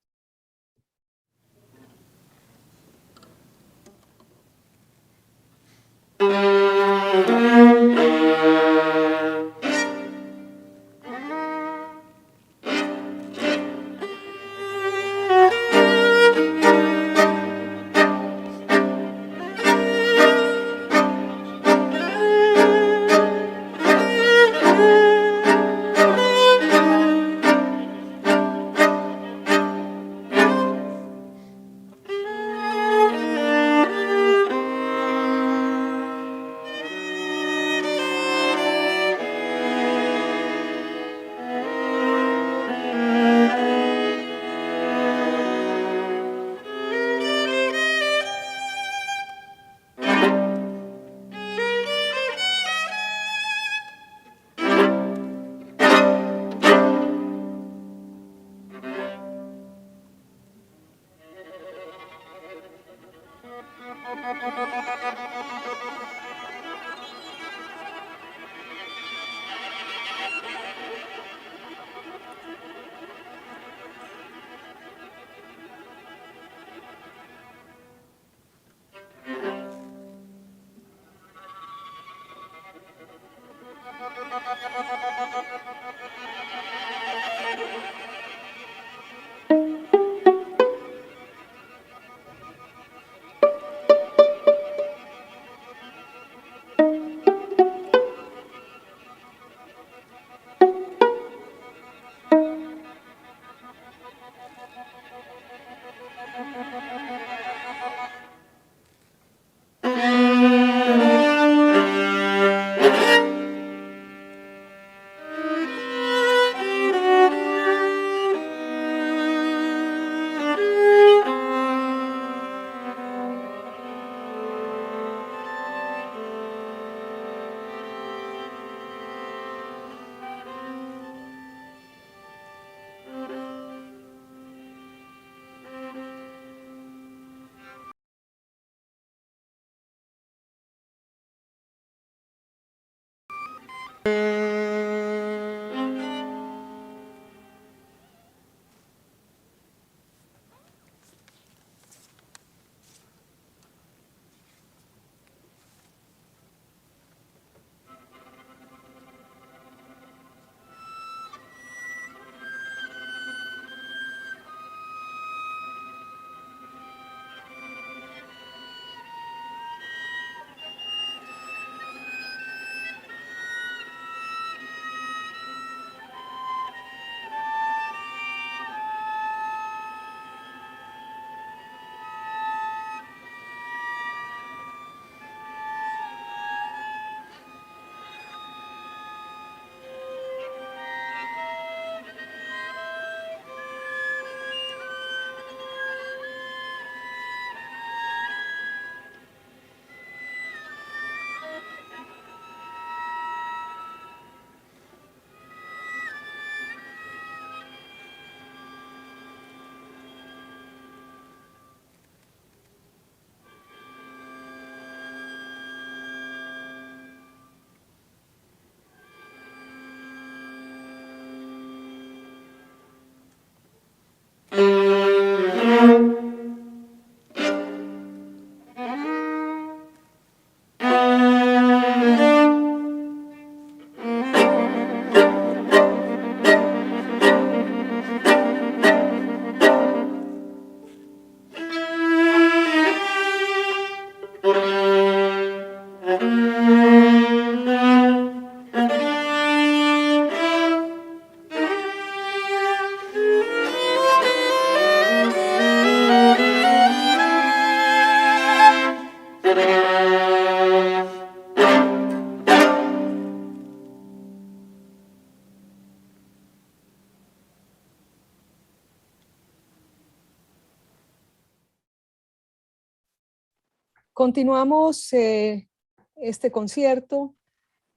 Continuamos este concierto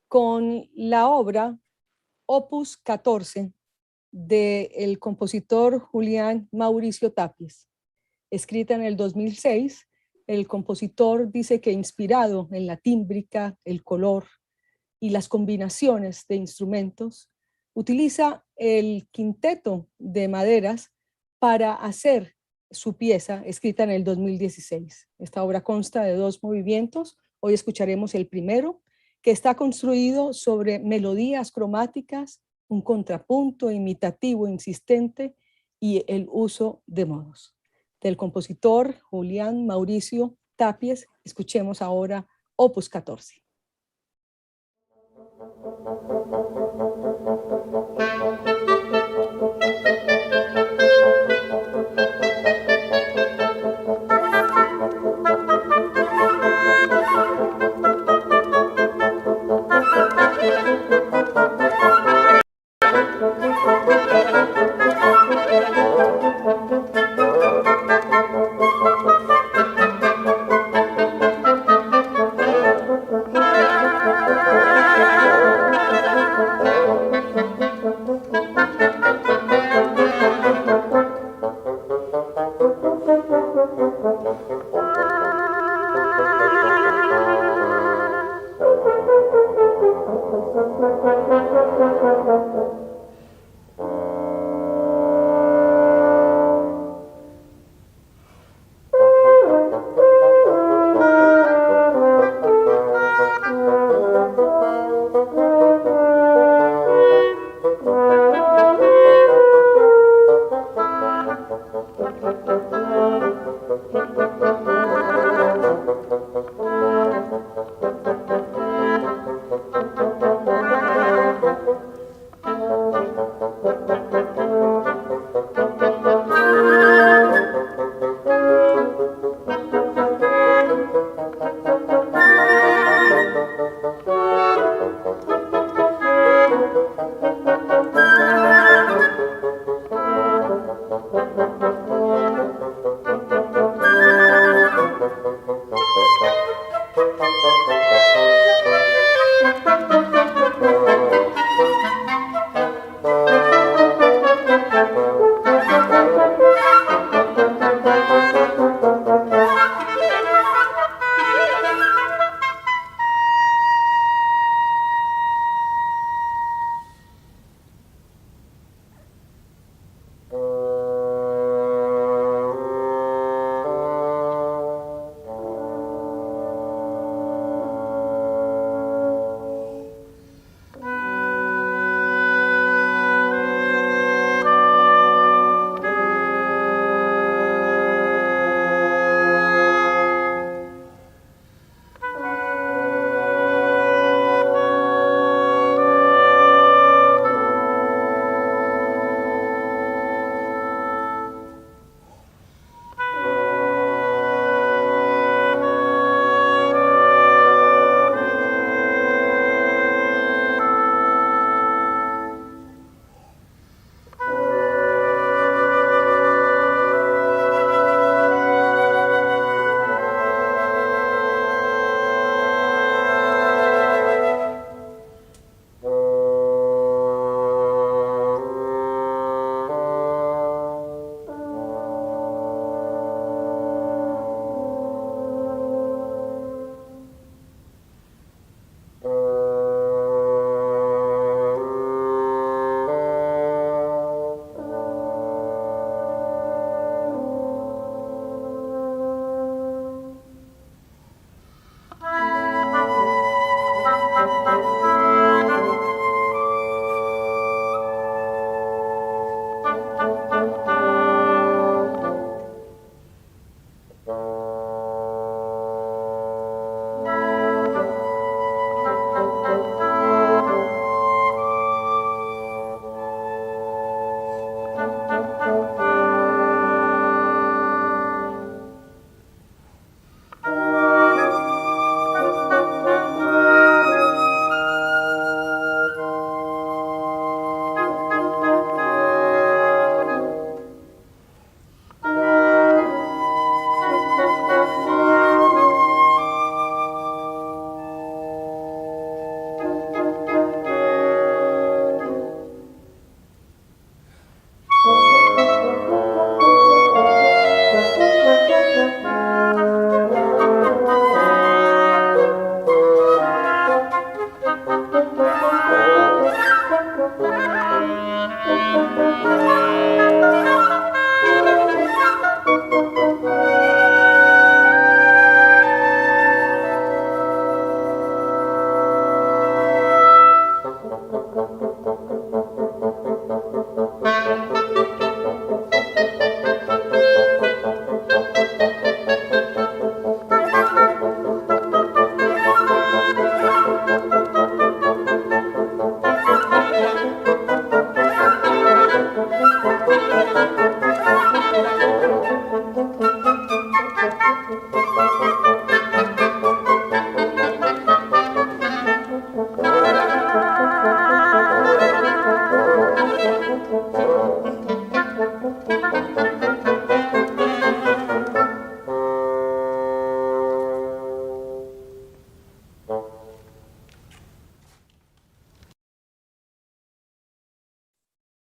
con la obra Opus 14 del compositor Julián Mauricio Tapies. Escrita en el 2006, el compositor dice que inspirado en la tímbrica, el color y las combinaciones de instrumentos, utiliza el quinteto de maderas para hacer su pieza escrita en el 2016. Esta obra consta de 2 movimientos. Hoy escucharemos el primero, que está construido sobre melodías cromáticas, un contrapunto imitativo insistente y el uso de modos. Del compositor Julián Mauricio Tapies, escuchemos ahora Opus 14.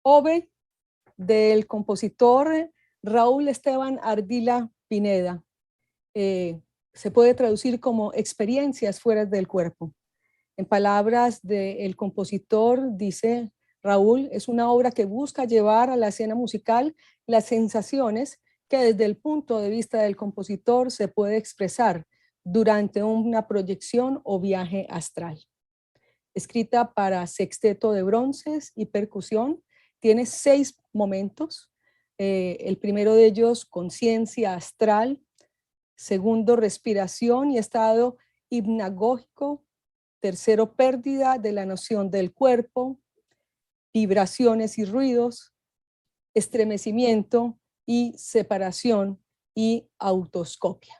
Ove del compositor Raúl Esteban Ardila Pineda. Se puede traducir como experiencias fuera del cuerpo. En palabras del compositor, dice Raúl, es una obra que busca llevar a la escena musical las sensaciones que desde el punto de vista del compositor se puede expresar durante una proyección o viaje astral. Escrita para sexteto de bronces y percusión, tiene 6 momentos. El primero de ellos, conciencia astral. Segundo, respiración y estado hipnagógico. Tercero, pérdida de la noción del cuerpo. Vibraciones y ruidos. Estremecimiento y separación y autoscopia.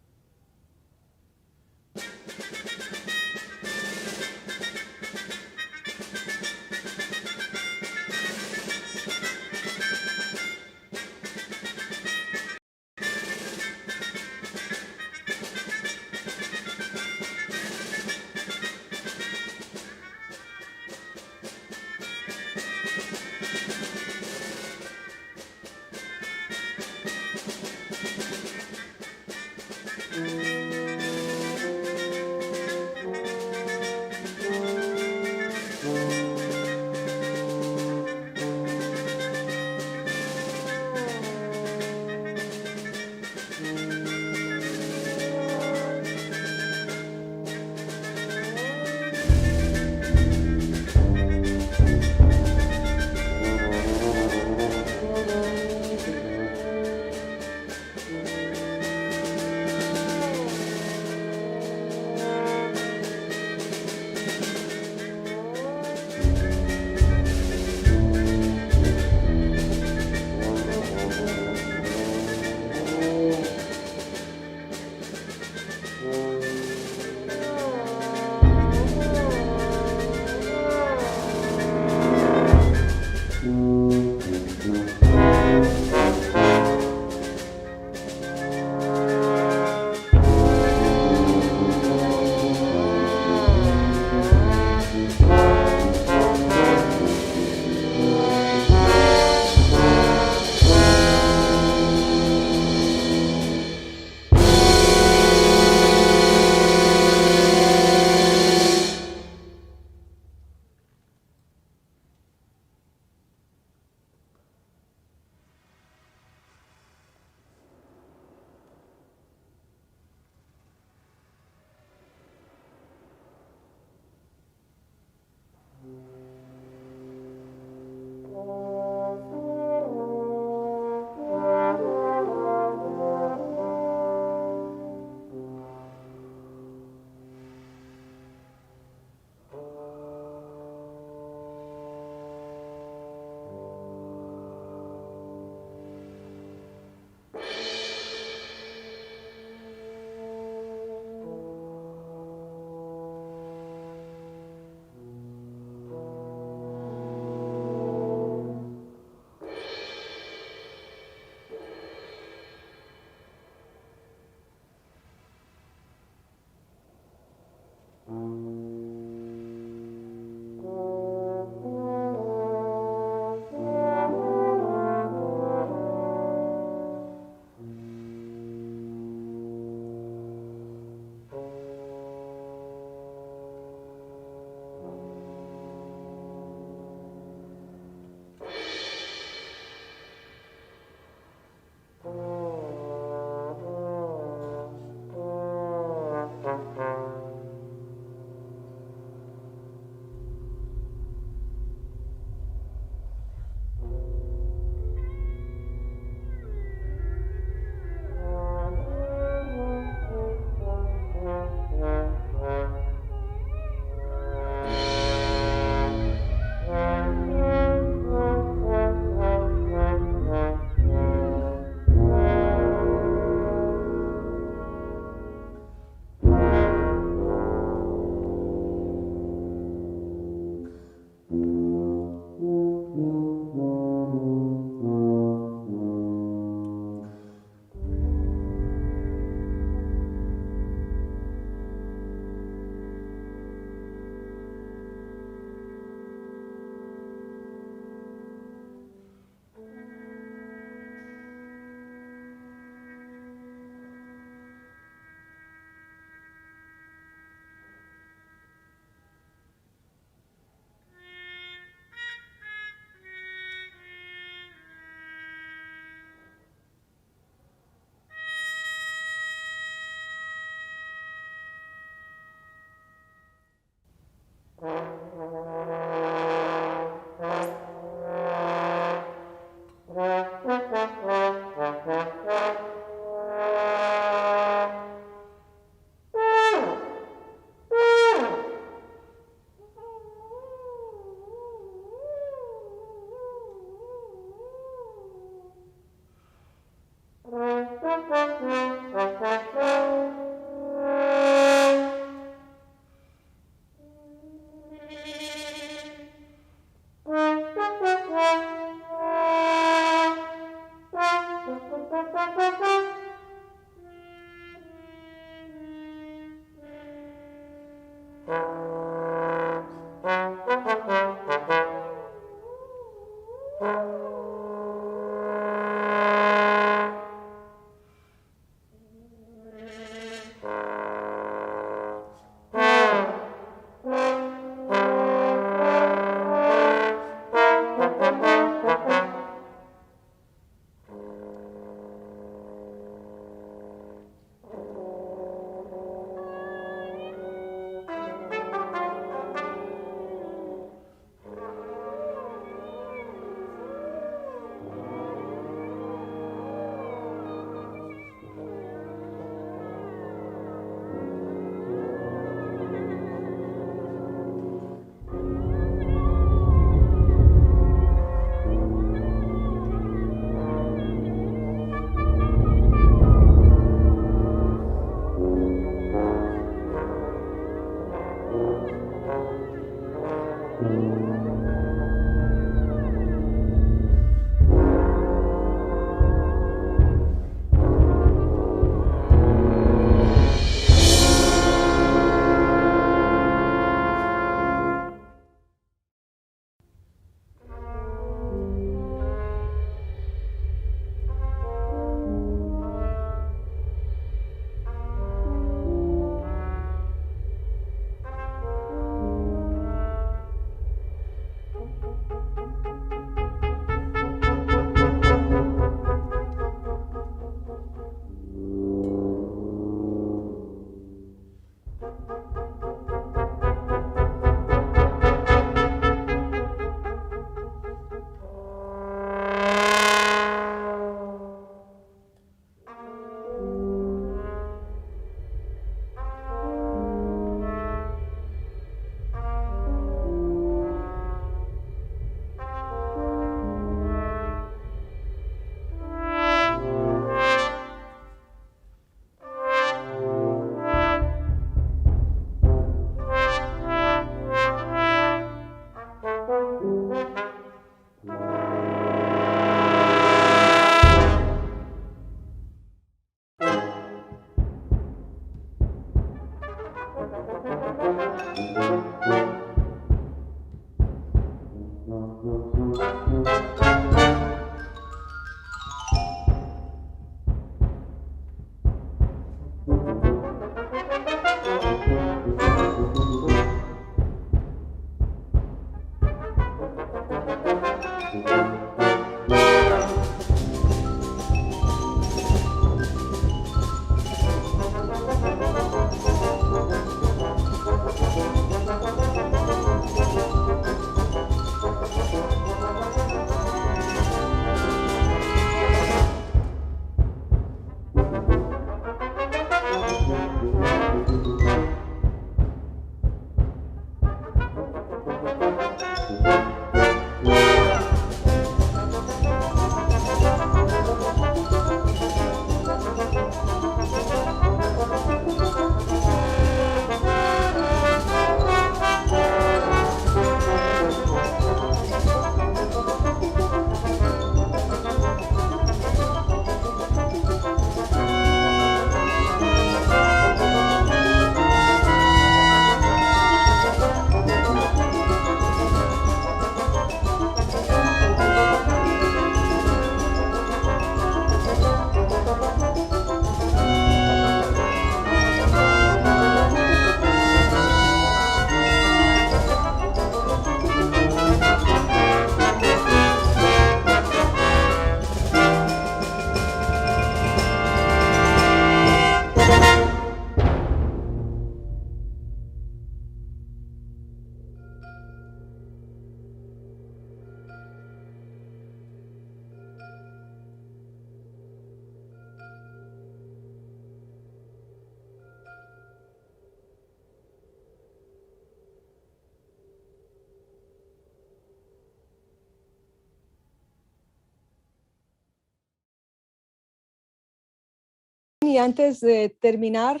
Y antes de terminar,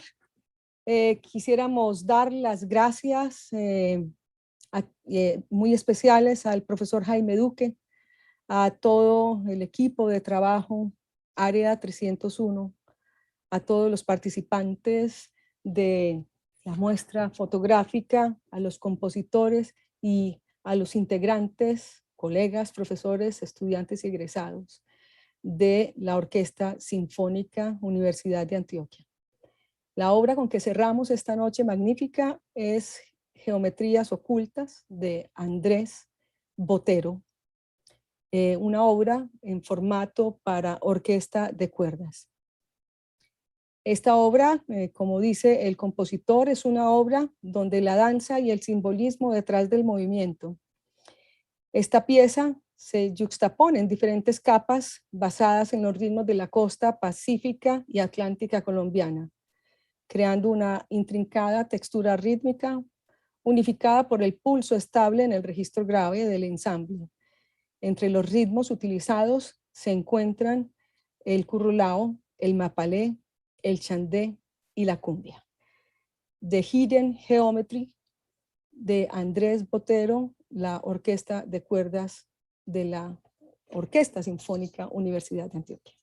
quisiéramos dar las gracias muy especiales al profesor Jaime Duque, a todo el equipo de trabajo, Área 301, a todos los participantes de la muestra fotográfica, a los compositores y a los integrantes, colegas, profesores, estudiantes y egresados de la Orquesta Sinfónica Universidad de Antioquia. La obra con que cerramos esta noche magnífica es Geometrías Ocultas de Andrés Botero, una obra en formato para orquesta de cuerdas. Esta obra, como dice el compositor, es una obra donde la danza y el simbolismo detrás del movimiento. Esta pieza se yuxtapone en diferentes capas basadas en los ritmos de la costa pacífica y atlántica colombiana, creando una intrincada textura rítmica unificada por el pulso estable en el registro grave del ensamble. Entre los ritmos utilizados se encuentran el currulao, el mapalé, el chandé y la cumbia. The Hidden Geometry de Andrés Botero la orquesta de cuerdas de la Orquesta Sinfónica Universidad de Antioquia.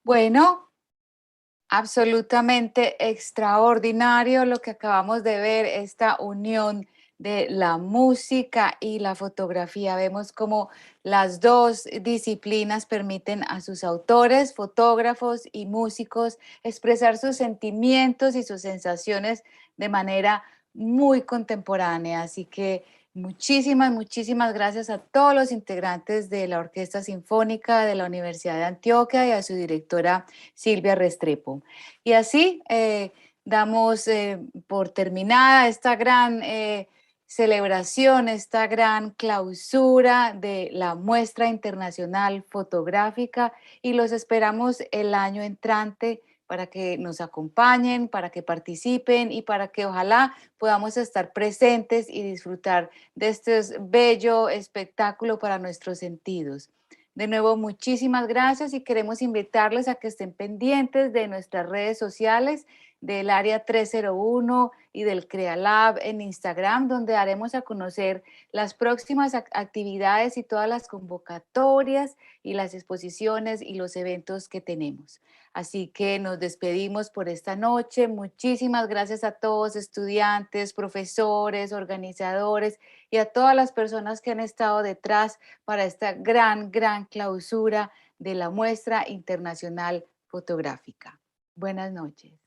Bueno, absolutamente extraordinario lo que acabamos de ver, esta unión de la música y la fotografía. Vemos cómo las dos disciplinas permiten a sus autores, fotógrafos y músicos expresar sus sentimientos y sus sensaciones de manera muy contemporánea. Así que muchísimas gracias a todos los integrantes de la Orquesta Sinfónica de la Universidad de Antioquia y a su directora Silvia Restrepo. Y así damos por terminada esta gran celebración, esta gran clausura de la muestra internacional fotográfica y los esperamos el año entrante para que nos acompañen, para que participen y para que ojalá podamos estar presentes y disfrutar de este bello espectáculo para nuestros sentidos. De nuevo, muchísimas gracias y queremos invitarles a que estén pendientes de nuestras redes sociales, del Área 301 y del CreaLab en Instagram, donde daremos a conocer las próximas actividades y todas las convocatorias y las exposiciones y los eventos que tenemos. Así que nos despedimos por esta noche. Muchísimas gracias a todos, estudiantes, profesores, organizadores y a todas las personas que han estado detrás para esta gran clausura de la muestra internacional fotográfica. Buenas noches.